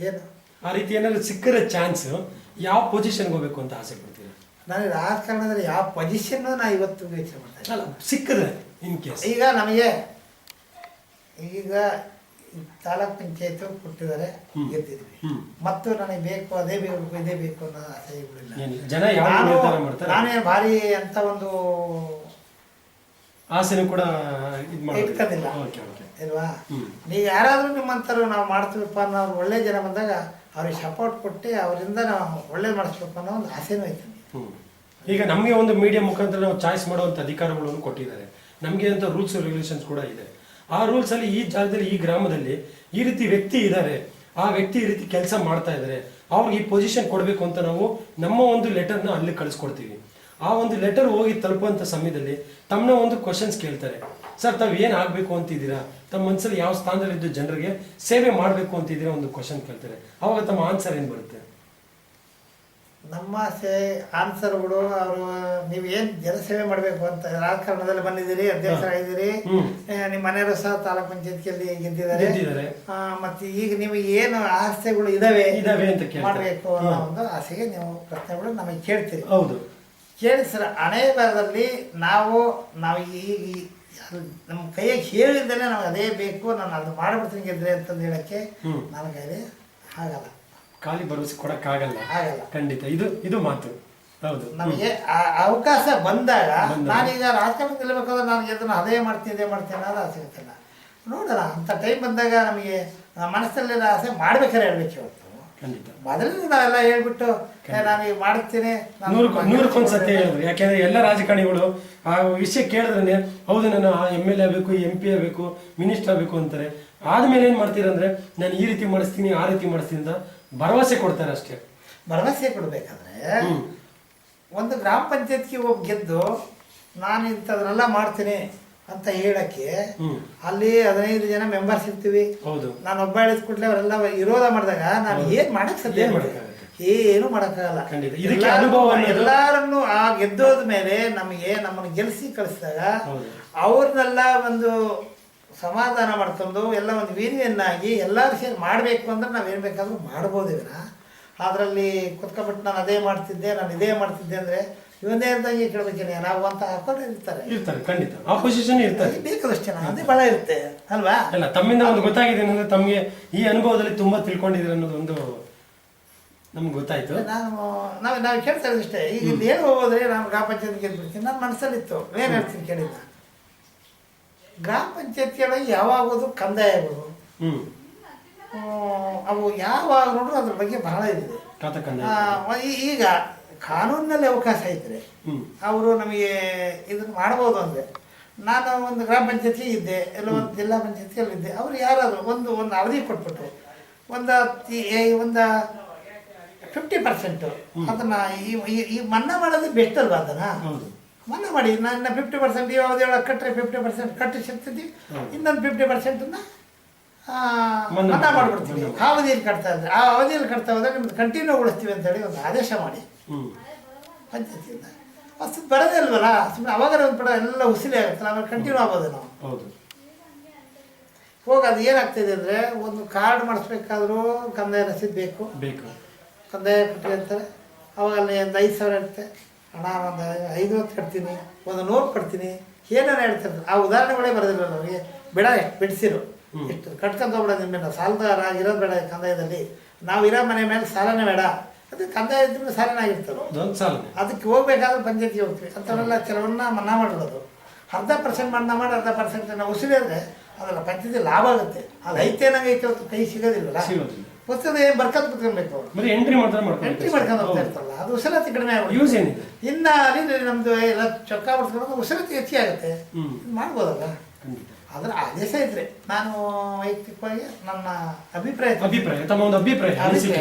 ಏನು ಆ ರೀತಿ ಏನಾದ್ರು ಸಿಕ್ಕರೆ ಚಾನ್ಸ್ ಯಾವ ಪೊಸಿಷನ್ಗೆ ಹೋಗ್ಬೇಕು ಅಂತ ಆಸೆ ಪಡ್ತೀರಾ? ನನಗೆ ರಾಜಕಾರಣದಲ್ಲಿ ಯಾವ ಪೊಸಿಷನ್ ನಾ ಇವತ್ತು ಯೋಚನೆ ಮಾಡ್ತಾ ಇಲ್ಲ. ಸಿಕ್ಕರೆ ಇನ್ ಕೇಸ್ ಈಗ ನಮಗೆ ಈಗ ತಾಲೂಕ್ ಪಂಚಾಯತ್ ಕೊಟ್ಟಿದ್ದಾರೆ, ಗೆದ್ದಿದ್ವಿ. ಮತ್ತು ನನಗೆ ಬೇಕು ಅದೇ ಬೇಕು ಇದೇ ಬೇಕು ಅನ್ನೋ ಆಸೆಗಳಿಲ್ಲ. ನಾನೇ ಭಾರಿ ಅಂತ ಒಂದು ಆಸೆನೂ ಕೂಡ ಇಟ್ಕೊಂಡಿಲ್ಲ ಇಲ್ವಾ? ನೀವು ಯಾರಾದ್ರೂ ನಿಮ್ಮಂತರು ನಾವು ಮಾಡ್ತೀವಪ್ಪ ಅನ್ನೋ ಒಳ್ಳೆ ಜನ ಬಂದಾಗ ಅವ್ರಿಗೆ ಸಪೋರ್ಟ್ ಕೊಟ್ಟು ಅವರಿಂದ ನಾವು ಒಳ್ಳೇದು ಮಾಡಿಸ್ಬೇಕು ಅನ್ನೋ ಒಂದು ಆಸೆನೂ ಐತೆ. ಈಗ ನಮಗೆ ಒಂದು ಮೀಡಿಯಾ ಮುಖಾಂತರ ನಾವು ಚಾಯ್ಸ್ ಮಾಡುವಂಥ ಅಧಿಕಾರಗಳನ್ನು ಕೊಟ್ಟಿದ್ದಾರೆ. ನಮಗೆ ಅಂತ ರೂಲ್ಸ್ ರೆಗ್ಯುಲೇಷನ್ಸ್ ಕೂಡ ಇದೆ. ಆ ರೂಲ್ಸ್ ಅಲ್ಲಿ ಈ ಜಾಗದಲ್ಲಿ ಈ ಗ್ರಾಮದಲ್ಲಿ ಈ ರೀತಿ ವ್ಯಕ್ತಿ ಇದ್ದಾರೆ, ಆ ವ್ಯಕ್ತಿ ಈ ರೀತಿ ಕೆಲಸ ಮಾಡ್ತಾ ಇದ್ದಾರೆ, ಅವ್ರಿಗೆ ಈ ಪೊಸಿಷನ್ ಕೊಡಬೇಕು ಅಂತ ನಾವು ನಮ್ಮ ಒಂದು ಲೆಟರ್ನ ಅಲ್ಲಿ ಕಳಿಸ್ಕೊಡ್ತೀವಿ. ಆ ಒಂದು ಲೆಟರ್ ಹೋಗಿ ತಲುಪುವಂಥ ಸಮಯದಲ್ಲಿ ತಮ್ಮನ್ನ ಒಂದು ಕ್ವಶನ್ಸ್ ಕೇಳ್ತಾರೆ. ಸರ್ ತಾವು ಏನು ಆಗಬೇಕು ಅಂತಿದ್ದೀರಾ, ತಮ್ಮ ಮನಸ್ಸಲ್ಲಿ ಯಾವ ಸ್ಥಾನದಲ್ಲಿದ್ದು ಜನರಿಗೆ ಸೇವೆ ಮಾಡಬೇಕು ಅಂತಿದ್ದೀರಾ ಒಂದು ಕ್ವಶನ್ ಕೇಳ್ತಾರೆ. ಅವಾಗ ತಮ್ಮ ಆನ್ಸರ್ ಏನು ಬರುತ್ತೆ? ನಮ್ಮ ಆನ್ಸರ್ಗಳು ಅವರು ನೀವು ಏನು ಜನಸೇವೆ ಮಾಡಬೇಕು ಅಂತ ರಾಜಕಾರಣದಲ್ಲಿ ಬಂದಿದ್ದೀರಿ, ಅಧ್ಯಕ್ಷರಾಗಿದ್ದೀರಿ, ನಿಮ್ಮ ಮನೆಯವರು ಸಹ ತಾಲೂಕ್ ಪಂಚಾಯತ್ನಲ್ಲಿ ಗೆದ್ದಿದ್ದಾರೆ. ಮತ್ತೆ ಈಗ ನೀವು ಏನು ಆಸೆಗಳು ಇದಾವೆ ಅಂತ ಮಾಡಬೇಕು ಅನ್ನೋ ಒಂದು ಆಸೆಗೆ ನೀವು ಪ್ರಶ್ನೆಗಳು ನಮಗೆ ಕೇಳ್ತೀರಿ. ಹೌದು, ಕೇಳಿ ಸರ್. ಹಣೆ ಬರದಲ್ಲಿ ನಾವು ಈಗ ನಮ್ಮ ಕೈಯಾಗ ಹೇಳಿದ್ದೇನೆ ನಮ್ಗೆ ಅದೇ ಬೇಕು, ನಾನು ಅದು ಮಾಡಿಬಿಡ್ತೀನಿ ಗೆದ್ರೆ ಅಂತಂದು ಹೇಳಕ್ಕೆ ನನ್ನ ಕೈಲಿ ಆಗಲ್ಲ. ಖಾಲಿ ಭರವಸೆ ಕೊಡಕ್ಕಾಗಲ್ಲ, ಆಗಲ್ಲ. ಖಂಡಿತ, ಇದು ಮಾತು. ಹೌದು, ನಮಗೆ ಅವಕಾಶ ಬಂದಾಗ ನಾನೀಗ ರಾಜಕಾರಣ ನಿಲ್ಲಬೇಕಾದ್ರೆ ನಾನು ಗೆದ್ದು ಅದೇ ಮಾಡ್ತೀನಿ ಇದೇ ಮಾಡ್ತೀನಿ ಅನ್ನೋದು ಆಸೆ ಇರ್ತಿಲ್ಲ. ನೋಡೋಣ, ಅಂತ ಟೈಮ್ ಬಂದಾಗ ನಮಗೆ ಮನಸ್ಸಲ್ಲೆಲ್ಲ ಆಸೆ ಮಾಡ್ಬೇಕಾದ್ರೆ ಹೇಳ್ಬೇಕು. ಇವತ್ತು ಮೊದಲಿಗೆ ನಾವೆಲ್ಲ ಹೇಳ್ಬಿಟ್ಟು ನಾನು ಈಗ ಮಾಡ್ತೀನಿ ನೂರಕ್ಕೊಂದು ಸತ್ಯ ಹೇಳಿದ್ರು. ಯಾಕೆಂದ್ರೆ ಎಲ್ಲ ರಾಜಕಾರಣಿಗಳು ಆ ವಿಷಯ ಕೇಳಿದ್ರೆ ಹೌದು ನಾನು MLA ಆಗಬೇಕು, MP ಆಗಬೇಕು, ಮಿನಿಸ್ಟರ್ ಆಗಬೇಕು ಅಂತಾರೆ. ಆದ್ಮೇಲೆ ಏನ್ ಮಾಡ್ತೀರಂದ್ರೆ ನಾನು ಈ ರೀತಿ ಮಾಡಿಸ್ತೀನಿ ಆ ರೀತಿ ಮಾಡಿಸ್ತೀನಿ ಅಂತ ಭರವಸೆ ಕೊಡ್ತಾರೆ ಅಷ್ಟೇ. ಭರವಸೆ ಕೊಡ್ಬೇಕಾದ್ರೆ ಒಂದು ಗ್ರಾಮ ಪಂಚಾಯತ್ಗೆ ಹೋಗಿ ಗೆದ್ದು ನಾನು ಇಂಥದ್ರೆಲ್ಲ ಮಾಡ್ತೀನಿ ಅಂತ ಹೇಳಕ್ಕೆ ಅಲ್ಲಿ 15 ಜನ ಮೆಂಬರ್ಸ್ ಇರ್ತೀವಿ. ನಾನು ಒಬ್ಬ ಹೇಳಿದ ಕೂಡಲೇ ಅವರೆಲ್ಲ ವಿರೋಧ ಮಾಡಿದಾಗ ನಾನು ಏನ್ ಮಾಡಕ್ ಸಾಧ್ಯ? ಏನು ಮಾಡಕ್ಕಾಗಲ್ಲ. ಎಲ್ಲಾರನ್ನು ಆ ಗೆದ್ದೋದ ಮೇಲೆ ನಮ್ಮನ್ನು ಗೆಲ್ಸಿ ಕಳಿಸಿದಾಗ ಅವ್ರನ್ನೆಲ್ಲ ಒಂದು ಸಮಾಧಾನ ಮಾಡ್ಕೊಂಡು ಎಲ್ಲ ಒಂದು ವೀರ್ಯನ್ನಾಗಿ ಎಲ್ಲರೂ ಸೇರಿ ಮಾಡಬೇಕು ಅಂದ್ರೆ ನಾವೇನು ಬೇಕಾದ್ರೂ ಮಾಡ್ಬೋದು. ಅದರಲ್ಲಿ ಕುತ್ಕೊಬಿಟ್ಟು ನಾನು ಅದೇ ಮಾಡ್ತಿದ್ದೆ, ನಾನು ಇದೇ ಮಾಡ್ತಿದ್ದೆ ಅಂದರೆ ಇವನ್ನೇ ಇದ್ದಂಗೆ ಕೇಳಬೇಕೇನೆ ನಾವು ಅಂತ ಹಾಕೊಂಡು ಇರ್ತಾರೆ. ಖಂಡಿತ ಆಪೋಸಿಷನ್ ಇರ್ತಾರೆ, ಬೇಕಾದಷ್ಟು ಜನ ಅದೇ ಭಾಳ ಇರುತ್ತೆ ಅಲ್ವಾ. ಅಲ್ಲ, ತಮ್ಮಿಂದ ಒಂದು ಗೊತ್ತಾಗಿದೆ ಅಂದರೆ ತಮಗೆ ಈ ಅನುಭವದಲ್ಲಿ ತುಂಬ ತಿಳ್ಕೊಂಡಿದ್ದೀರಿ ಅನ್ನೋದು ಒಂದು ನಮ್ಗೆ ಗೊತ್ತಾಯ್ತು. ನಾವು ಕೇಳ್ತಾ ಇರೋದು ಇಷ್ಟೇ. ಈಗ ಇಲ್ಲಿ ಏನು ಹೋಗೋದ್ರೆ ನಾನು ಗ್ರಾಮ ಪಂಚಾಯತ್ ಗೆದ್ಬಿಡ್ತೀನಿ ನನ್ನ ಮನಸ್ಸಲ್ಲಿತ್ತು. ಏನು ಹೇಳ್ತೀನಿ ಕೇಳಿದ್ದ, ಗ್ರಾಮ ಪಂಚಾಯತ್ಗಳಿಗೆ ಯಾವಾಗೋದು ಕಂದಾಯ ಆಗೋದು ಅವು ಯಾವಾಗ ನೋಡ್ರು ಅದ್ರ ಬಗ್ಗೆ ಬಹಳ ಇದೆ. ಈಗ ಕಾನೂನಿನಲ್ಲಿ ಅವಕಾಶ ಇದ್ದರೆ ಅವರು ನಮಗೆ ಇದನ್ನು ಮಾಡ್ಬೋದು ಅಂದರೆ, ನಾನು ಒಂದು ಗ್ರಾಮ ಪಂಚಾಯತ್ಗೆ ಇದ್ದೆ, ಎಲ್ಲ ಒಂದು ಜಿಲ್ಲಾ ಪಂಚಾಯತ್ಗೆಲ್ಲ ಇದ್ದೆ, ಅವರು ಯಾರಾದರೂ ಒಂದು ಅವಧಿ ಕೊಟ್ಬಿಟ್ಟು ಒಂದು 50% ಅದನ್ನು ಈ ಮನ್ನಾ ಮಾಡೋದು ಬೆಸ್ಟ್ ಅಲ್ವಾ? ಅದನ್ನು ಮನ್ನಾ ಮಾಡಿ ನಾನು 50% ಈ ಅವಧಿ ಒಳಗೆ ಕಟ್ಟರೆ 50% ಕಟ್ಟಿಸಿರ್ತೀವಿ, ಇನ್ನೊಂದು 50%ನ್ನ ಮನ್ನಾ ಮಾಡಿಬಿಡ್ತೀವಿ. ಆ ಅವಧಿಯಲ್ಲಿ ಕಟ್ತಾ ಇದ್ರೆ ಆ ಅವಧಿಯಲ್ಲಿ ಕಟ್ತಾ ಹೋದಾಗ ನಿಮ್ದು ಕಂಟಿನ್ಯೂಗೊಳಿಸ್ತೀವಿ ಅಂತೇಳಿ ಒಂದು ಆದೇಶ ಮಾಡಿ ಪಂಚಾಯತಿಯಿಂದ ಅಷ್ಟು ಬರೋದೇ ಅಲ್ವಲ್ಲ. ಸುಮ್ಮನೆ ಅವಾಗ ಒಂದು ಪಡ ಎಲ್ಲ ಉಸಿಲಿ ಆಗುತ್ತಲ್ಲ, ಆಮೇಲೆ ಕಂಟಿನ್ಯೂ ಆಗೋದು. ನಾವು ಹೋಗಿ ಅದು ಏನಾಗ್ತಿದೆ ಅಂದರೆ ಒಂದು ಕಾರ್ಡ್ ಮಾಡಿಸ್ಬೇಕಾದ್ರೂ ಕಂದಾಯ ರಸೀದ್ ಬೇಕು. ಕಂದಾಯ ಕೊಟ್ಟು ಅಂತಾರೆ. ಅವಾಗ ಅಲ್ಲಿ ಒಂದು 5,000 ಇರುತ್ತೆ, ಹಣ ಒಂದು 50 ಕಟ್ತೀನಿ, ಒಂದು 100 ಕಟ್ತೀನಿ, ಏನೇನು ಹೇಳ್ತಾರೆ. ಆ ಉದಾಹರಣೆಗಳೇ ಬರೋದಿಲ್ಲ ನಮಗೆ. ಬೇಡ ಎಷ್ಟು ಬಿಡಿಸಿರು, ಎಷ್ಟು ಕಟ್ಕೊಂಡೋಗ್ಬೇಡ, ನಿಮ್ಮನ್ನ ಸಾಲದಾರ ಇರೋದು ಬೇಡ ಕಂದಾಯದಲ್ಲಿ. ನಾವು ಇರೋ ಮನೆ ಮೇಲೆ ಸಾಲನೇ ಬೇಡ, ಅದು ಕಂದಾಯ ಇದ್ರೂ ಸಾಲನೇ ಆಗಿರ್ತದೆ. ಅದಕ್ಕೆ ಹೋಗ್ಬೇಕಾದ್ರೆ ಪಂಚಾಯತಿಗೆ ಹೋಗ್ತೀವಿ. ಅಂಥವೆಲ್ಲ ಕೆಲವನ್ನ ಮನ್ನಾ ಮಾಡಿರೋದು 10% ಮನ್ನಾ ಮಾಡಿ 10% ನಾವು ಉಸಿರಿದ್ರೆ ಅದೆಲ್ಲ ಪಂಚಾಯತಿ ಲಾಭ ಆಗುತ್ತೆ. ಅದು ಐತೆ ಕೈ ಸಿಗೋದಿಲ್ಲ. ಪುಸ್ತಕ ಏನು ಬರ್ಕೊಂಡು ಕುತ್ಕೊಬೇಕು, ಎಂಟ್ರಿ ಮಾಡ್ಕೊಂಡು ಹೋಗ್ತಾ ಇರ್ತಲ್ಲ, ಅದು ಉಸಿರಾತಿ ಕಡಿಮೆ ಆಗುತ್ತೆ. ಇನ್ನು ಅಲ್ಲಿ ನಮ್ದು ಎಲ್ಲ ಚೊಕ್ಕ ಬಿಡ್ಸ್ಕೊಂಡು ಉಸಿರಾತಿ ಹೆಚ್ಚಿಗೆ ಆಗುತ್ತೆ. ಮಾಡ್ಬೋದಲ್ಲ. ಅದರ ಆದೇಶ ಇದ್ರೆ ನಾನು ವೈಯಕ್ತಿಕವಾಗಿ ನನ್ನ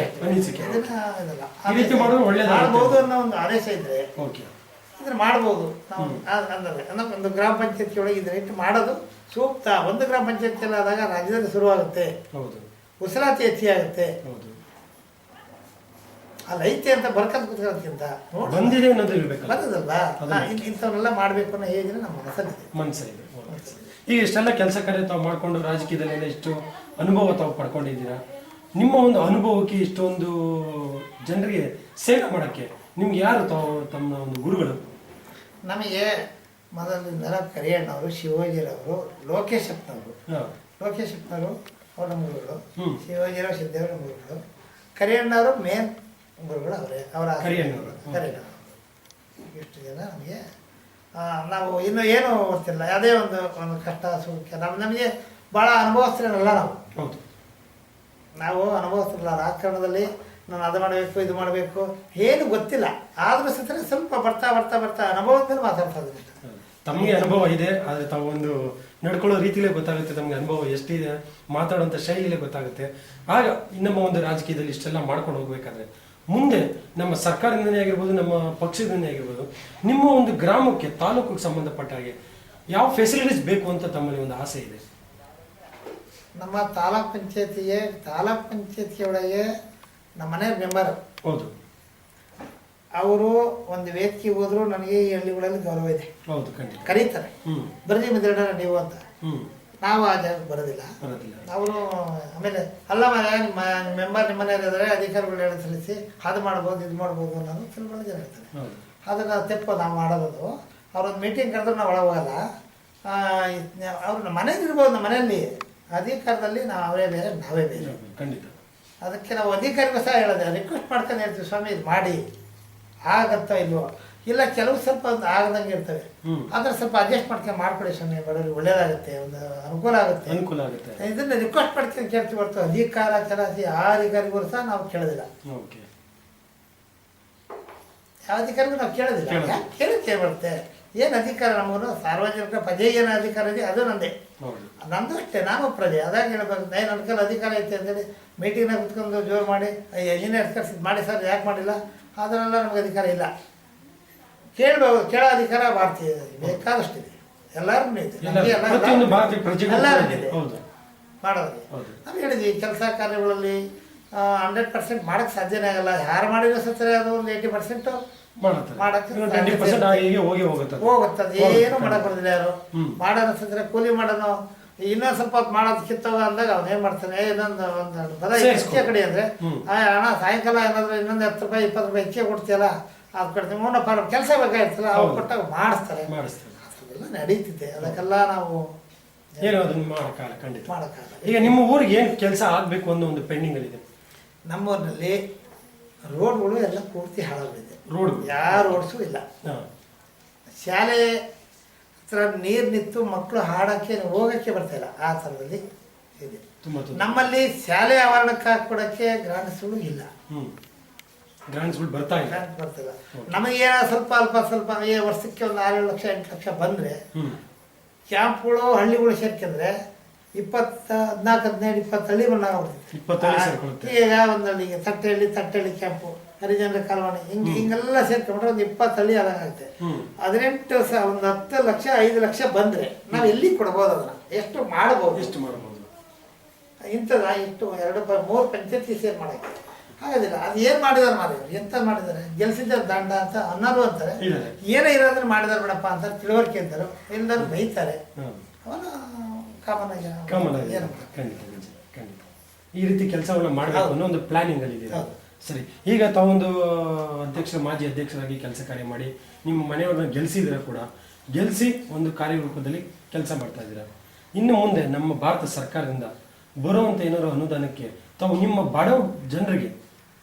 ಮಾಡ್ಬೋದು ಅನ್ನೋ ಒಂದು ಆದೇಶ ಇದ್ರೆ ಇದನ್ನ ಮಾಡ್ಬೋದು ನಾವು. ಅಂದ್ರೆ ಒಂದು ಗ್ರಾಮ ಪಂಚಾಯತಿ ಒಳಗೆ ಇದ್ರೆ ಇಟ್ಟು ಮಾಡೋದು ಸೂಕ್ತ. ಒಂದು ಗ್ರಾಮ ಪಂಚಾಯತಿ ಆದಾಗ ರಾಜ್ಯದಲ್ಲಿ ಶುರುವಾಗುತ್ತೆ, ಉಸಿರಾತಿ ಹೆಚ್ಚಿಗೆ ಆಗುತ್ತೆ. ಅಲ್ಲಿ ಐತೆ ಅಂತ ಬರ್ಕಂತ ಕೂತ್ಕೊಳ್ಳೋದಕ್ಕಿಂತ ಬರೋದಲ್ವ, ಇಂಥವನ್ನೆಲ್ಲ ಮಾಡಬೇಕು ಅನ್ನೋ ಹೇಗಿದ್ರೆ ನಮ್ಮ ಮನಸ್ಸಲ್ಲಿದೆ. ಈಗ ಇಷ್ಟೆಲ್ಲ ಕೆಲಸ ಕಾರ್ಯ ತಾವು ಮಾಡಿಕೊಂಡು ರಾಜಕೀಯದಲ್ಲೆಲ್ಲ ಇಷ್ಟು ಅನುಭವ ತಾವು ಪಡ್ಕೊಂಡಿದ್ದೀರಾ. ನಿಮ್ಮ ಒಂದು ಅನುಭವಕ್ಕೆ ಇಷ್ಟೊಂದು ಜನರಿಗೆ ಸೇವೆ ಮಾಡೋಕ್ಕೆ ನಿಮ್ಗೆ ಯಾರು ತಮ್ಮ ಒಂದು ಗುರುಗಳು? ನಮಗೆ ಮೊದಲಿಂದ ಕರಿಯಣ್ಣವರು, ಶಿವಾಜಿರವರು, ಲೋಕೇಶಪ್ಪನವರು ಅವ್ರ ನಮ್ಮ ಗುರುಗಳು. ಶಿವಾಜಿರಾವ್ ಸಿದ್ದೇವ್ರ ಗುರುಗಳು. ಕರಿಯಣ್ಣವರು ಮೇನ್ ಗುರುಗಳು ಅವರೇ. ಕರಿಯಣ್ಣವರು ಇಷ್ಟು ಜನ ನಮಗೆ. ನಾವು ಇನ್ನೂ ಏನೂ ಗೊತ್ತಿಲ್ಲ. ಯಾವುದೇ ಒಂದು ಕಷ್ಟ ಸುಖ ನಮಗೆ ಭಾಳ ಅನುಭವಿಸ್ತಿರಲ್ಲ. ನಾವು ಅನುಭವಿಸ್ತಿರಲ್ಲ. ರಾಜಕಾರಣದಲ್ಲಿ ನಾನು ಅದು ಮಾಡಬೇಕು ಇದು ಮಾಡಬೇಕು ಏನು ಗೊತ್ತಿಲ್ಲ. ಆದರೂ ಸಹ ಸ್ವಲ್ಪ ಬರ್ತಾ ಅನುಭವದ ಮೇಲೆ ಮಾತಾಡ್ತಾ ಇದ್ದೀನಿ. ತಮಗೆ ಅನುಭವ ಇದೆ, ಆದರೆ ತಾವು ಒಂದು ನಡ್ಕೊಳ್ಳೋ ರೀತಿಲೇ ಗೊತ್ತಾಗುತ್ತೆ ತಮಗೆ ಅನುಭವ ಎಷ್ಟಿದೆ, ಮಾತಾಡೋಂಥ ಶೈಲಿಲೇ ಗೊತ್ತಾಗುತ್ತೆ. ಆಗ ನಮ್ಮ ಒಂದು ರಾಜಕೀಯದಲ್ಲಿ ಇಷ್ಟೆಲ್ಲ ಮಾಡ್ಕೊಂಡು ಹೋಗ್ಬೇಕಾದ್ರೆ ಮುಂದೆ ನಮ್ಮ ಸರ್ಕಾರದಿಂದನೇ ಆಗಿರ್ಬೋದು, ನಮ್ಮ ಪಕ್ಷದಿಂದನೇ ಆಗಿರ್ಬೋದು, ನಿಮ್ಮ ಒಂದು ಗ್ರಾಮಕ್ಕೆ ತಾಲೂಕಿಗೆ ಸಂಬಂಧಪಟ್ಟ ಹಾಗೆ ಯಾವ ಫೆಸಿಲಿಟೀಸ್ ಬೇಕು ಅಂತ ತಮ್ಮಲ್ಲಿ ಒಂದು ಆಸೆ ಇದೆ? ನಮ್ಮ ತಾಲೂಕ್ ಪಂಚಾಯತಿ ಒಳಗೆ ನಮ್ಮ ಮನೆ ಮೆಂಬರ್ ಹೌದು, ಅವರು ಒಂದು ವೇದಿಕೆ ಹೋದ್ರು ನನಗೆ ಈ ಹಳ್ಳಿಗಳಲ್ಲಿ ಗೌರವ ಇದೆ. ಹೌದು, ಖಂಡಿತ ಕರೀತಾರೆ, ಬರ್ರಿ ಮಿತ್ರಣ್ಣ ನೀವು ಅಂತ. ನಾವು ಆ ಜಾಗಕ್ಕೆ ಬರೋದಿಲ್ಲ. ಅವರು ಆಮೇಲೆ ಅಲ್ಲ ನಿಮ್ಮ ಮೆಂಬರ್ ನಿಮ್ಮ ಮನೆಯಲ್ಲಿ ಇದ್ದಾರೆ, ಅಧಿಕಾರಿಗಳು ಹೇಳಿ ಸಲ್ಲಿಸಿ ಅದು ಮಾಡ್ಬೋದು ಇದು ಮಾಡ್ಬೋದು ಅನ್ನೋದು ಕೆಲವು ಜನ ಹೇಳ್ತಾರೆ. ಅದನ್ನು ತೆಪ್ಪ ನಾವು ಮಾಡೋದು. ಅವ್ರೊಂದು ಮೀಟಿಂಗ್ ಕರೆದ್ರೆ ನಾವು ಒಳಗೆ ಹೋಗಲ್ಲ. ಅವ್ರ ಮನೇಲಿ ಇರ್ಬೋದು, ನಮ್ಮ ಮನೆಯಲ್ಲಿ ಅಧಿಕಾರದಲ್ಲಿ ನಾವು ಅವರೇ ಬೇರೆ ನಾವೇ ಬೇರೆ. ಖಂಡಿತ. ಅದಕ್ಕೆ ನಾವು ಅಧಿಕಾರಿಗೂ ಸಹ ಹೇಳೋದು, ರಿಕ್ವೆಸ್ಟ್ ಮಾಡ್ಕೊಂಡು ಹೇಳ್ತೀವಿ, ಸ್ವಾಮಿ ಇದು ಮಾಡಿ ಆಗತ್ತಾ ಇಲ್ವೋ, ಇಲ್ಲ ಕೆಲವು ಸ್ವಲ್ಪ ಒಂದು ಆಗದಂಗೆ ಇರ್ತವೆ, ಅದನ್ನ ಸ್ವಲ್ಪ ಅಡ್ಜಸ್ಟ್ ಮಾಡ್ಕೊಂಡು ಮಾಡ್ಕೊಡಿ ಸ್ವಾಮಿ, ಬಡವರಿಗೆ ಒಳ್ಳೇದಾಗುತ್ತೆ, ಒಂದು ಅನುಕೂಲ ಆಗುತ್ತೆ. ಇದನ್ನ ರಿಕ್ವೆಸ್ಟ್ ಮಾಡ್ಕೊಂಡು ಕೇಳ್ತೀವಿ ಹೊರತು ಅಧಿಕಾರ ಚಲಾಯಿಸಿ ಆ ಅಧಿಕಾರಿಗೂ ಸಹ ನಾವು ಕೇಳೋದಿಲ್ಲ. ಯಾವ ಅಧಿಕಾರಿಗೂ ನಾವು ಕೇಳೋದಿಲ್ಲ. ಕೇಳಕ್ಕೆ ಬರುತ್ತೆ. ಏನು ಅಧಿಕಾರ ನಮಗೂ ಸಾರ್ವಜನಿಕ ಪ್ರಜೆ ಏನು ಅಧಿಕಾರ ಇದೆ ಅದು ನಂದೇ, ನಂದು ಅಷ್ಟೇ, ನಾನು ಪ್ರಜೆ. ಅದಾಗ ಹೇಳ್ಬೇಕು, ನನ್ನ ಕೈಲಿ ಅಧಿಕಾರ ಐತೆ ಅಂತೇಳಿ ಮೀಟಿಂಗ್ನಾಗ ಕುತ್ಕೊಂಡು ಜೋರು ಮಾಡಿ ಇಂಜಿನಿಯರ್ಸ್ ಕರ್ಸಿದ್ದು ಮಾಡಿ ಸರ್ ಯಾಕೆ ಮಾಡಿಲ್ಲ, ಅದನ್ನೆಲ್ಲ ನಮ್ಗೆ ಅಧಿಕಾರ ಇಲ್ಲ. ಕೇಳ್ಬೋದು, ಕೇಳೋ ಅಧಿಕಾರ ಭಾರತೀಯ ಬೇಕಾದಷ್ಟಿದೆ, ಎಲ್ಲರೂ ಇದೆ, ಎಲ್ಲರೂ ಇದೆ ಮಾಡೋದು. ನಾವು ಹೇಳಿದ್ವಿ ಕೆಲಸ ಕಾರ್ಯಗಳಲ್ಲಿ 100% ಮಾಡೋಕ್ಕೆ ಸಾಧ್ಯನೇ ಆಗಲ್ಲ. ಯಾರು ಮಾಡಿರೋ ಸತ್ತರೆ ಅದು ಒಂದು 80% ಹೋಗುತ್ತದೆ. ಏನು ಮಾಡಕ್ ಬರೋದಿಲ್ಲ. ಯಾರು ಮಾಡೋಣ ಸತ್ತರೆ ಕೂಲಿ ಮಾಡೋನು ಇನ್ನೊಂದು ಸ್ವಲ್ಪ ಹೊತ್ತು ಮಾಡೋದು ಕಿತ್ತವ ಅಂದಾಗ ಅವ್ನು ಏನ್ ಮಾಡ್ತಾನೆ, ಇನ್ನೊಂದು ಒಂದು ಪದ ಹೆಚ್ಚಿಗೆ ಕಡೆ ಅಂದ್ರೆ ಹಣ ಸಾಯಂಕಾಲ ಏನಾದ್ರು ಇನ್ನೊಂದು 10 ರೂಪಾಯಿ 20 ರೂಪಾಯಿ ಹೆಚ್ಚಿಗೆ ಕೊಡ್ತೀಯಲ್ಲ ಅದು ಕೊಡ್ತೀವಿ. ಮೂಲ ಕೆಲಸ ಬೇಕಾಗಿರ್ತಲ್ಲ ಅವ್ರು ಕೊಟ್ಟಾಗ ಮಾಡಿಸ್ತಾರೆ. ಅದೆಲ್ಲ ನಡೀತಿದೆ. ಅದಕ್ಕೆಲ್ಲ ನಾವು ಏನು ಅದನ್ನ ಮಾಡಕ್ಕಾಗಲ್ಲ. ಈಗ ನಿಮ್ಮ ಊರಿಗೆ ಏನು ಕೆಲಸ ಆಗ್ಬೇಕು ಅನ್ನೋ ಒಂದು ಪೆಂಡಿಂಗ್ ಇದೆ. ನಮ್ಮೂರಿನಲ್ಲಿ ರೋಡ್ಗಳು ಎಲ್ಲ ಪೂರ್ತಿ ಹಾಳಾಗಿದೆ. ಯಾವ ರೋಡ್ಸು ಇಲ್ಲ. ಶಾಲೆ ಹತ್ರ ನೀರು ನಿಂತು ಮಕ್ಕಳು ಹಾಡಕ್ಕೆ ಹೋಗಕ್ಕೆ ಬರ್ತಾ ಇಲ್ಲ, ಆ ಥರದಲ್ಲಿ ಇದೆ. ನಮ್ಮಲ್ಲಿ ಶಾಲೆ ಆವರಣಕ್ಕೆ ಹಾಕೊಡಕ್ಕೆ ಗ್ರಾಂಟ್ಸ್ಗಳು ಇಲ್ಲ. ಬರ್ತಾ ಇಲ್ಲ. ನಮಗೇನ ಸ್ವಲ್ಪ ಸ್ವಲ್ಪ ವರ್ಷಕ್ಕೆ ಒಂದು 6-7 ಲಕ್ಷ 8 ಲಕ್ಷ ಬಂದ್ರೆ ಕ್ಯಾಂಪ್ಗಳು ಹಳ್ಳಿಗಳು ಸೇರ್ಕೊಂಡ್ರೆ 14-15-20 ಹಳ್ಳಿ ಬಂದಾಗ್ಬಿಡ್ತೈತಿ. ಈಗ ಒಂದು ಹಳ್ಳಿಗೆ ತಟ್ಟೆಹಳ್ಳಿ ಕ್ಯಾಂಪು, ಹರಿಜನರ ಕಾಲೋನಿ, ಹಿಂಗೆಲ್ಲ ಸೇರ್ಕೊಂಡ್ರೆ ಒಂದು 20 ಹಳ್ಳಿ ಆಗುತ್ತೆ. 18 ಒಂದು 10 ಲಕ್ಷ 5 ಲಕ್ಷ ಬಂದ್ರೆ ನಾವು ಎಲ್ಲಿ ಕೊಡ್ಬೋದು, ಅದನ್ನ ಎಷ್ಟು ಮಾಡಬಹುದು ಇಂಥದ ಇಷ್ಟು 2-3 ಪಂಚಾಯತಿ ಸೇರ್ ಮಾಡಕ್ಕೆ ಆಗೋದಿಲ್ಲ. ಅದು ಏನ್ ಮಾಡಿದಾರೆ ಎಂತ ಮಾಡಿದಾರೆ, ಗೆಲ್ಸಿದ್ದಾರೆ ದಂಡ ಅಂತ ಅನ್ನೋರು ಅಂತಾರೆ, ಏನೇ ಇರೋದನ್ನ ಮಾಡಿದಾರೆ ಬಿಡಪ್ಪ ಅಂತಾರೆ, ತಿಳುವಳಿಕೆ ಅಂತಾರೆ, ಎಲ್ಲರೂ ಬೈತಾರೆ. ಅವನ ಕಾಮನ್ ಈ ರೀತಿ ಕೆಲಸವನ್ನ ಮಾಡಬೇಕು ಅನ್ನೋ ಒಂದು ಪ್ಲಾನಿಂಗ್ ಅಲ್ಲಿ ಇದೆ. ಸರಿ, ಈಗ ತಾವೊಂದು ಮಾಜಿ ಅಧ್ಯಕ್ಷರಾಗಿ ಕೆಲಸ ಕಾರ್ಯ ಮಾಡಿ ನಿಮ್ಮ ಮನೆಯವ್ರನ್ನ ಗೆಲ್ಸಿದ್ರೆ ಕೂಡ ಗೆಲ್ಸಿ ಒಂದು ಕಾರ್ಯರೂಪದಲ್ಲಿ ಕೆಲಸ ಮಾಡ್ತಾ ಇದ್ದೀರಾ. ಇನ್ನು ಮುಂದೆ ನಮ್ಮ ಭಾರತ ಸರ್ಕಾರದಿಂದ ಬರುವಂತ ಏನಾದ್ರು ಅನುದಾನಕ್ಕೆ ತಾವು ನಿಮ್ಮ ಬಡ ಜನರಿಗೆ,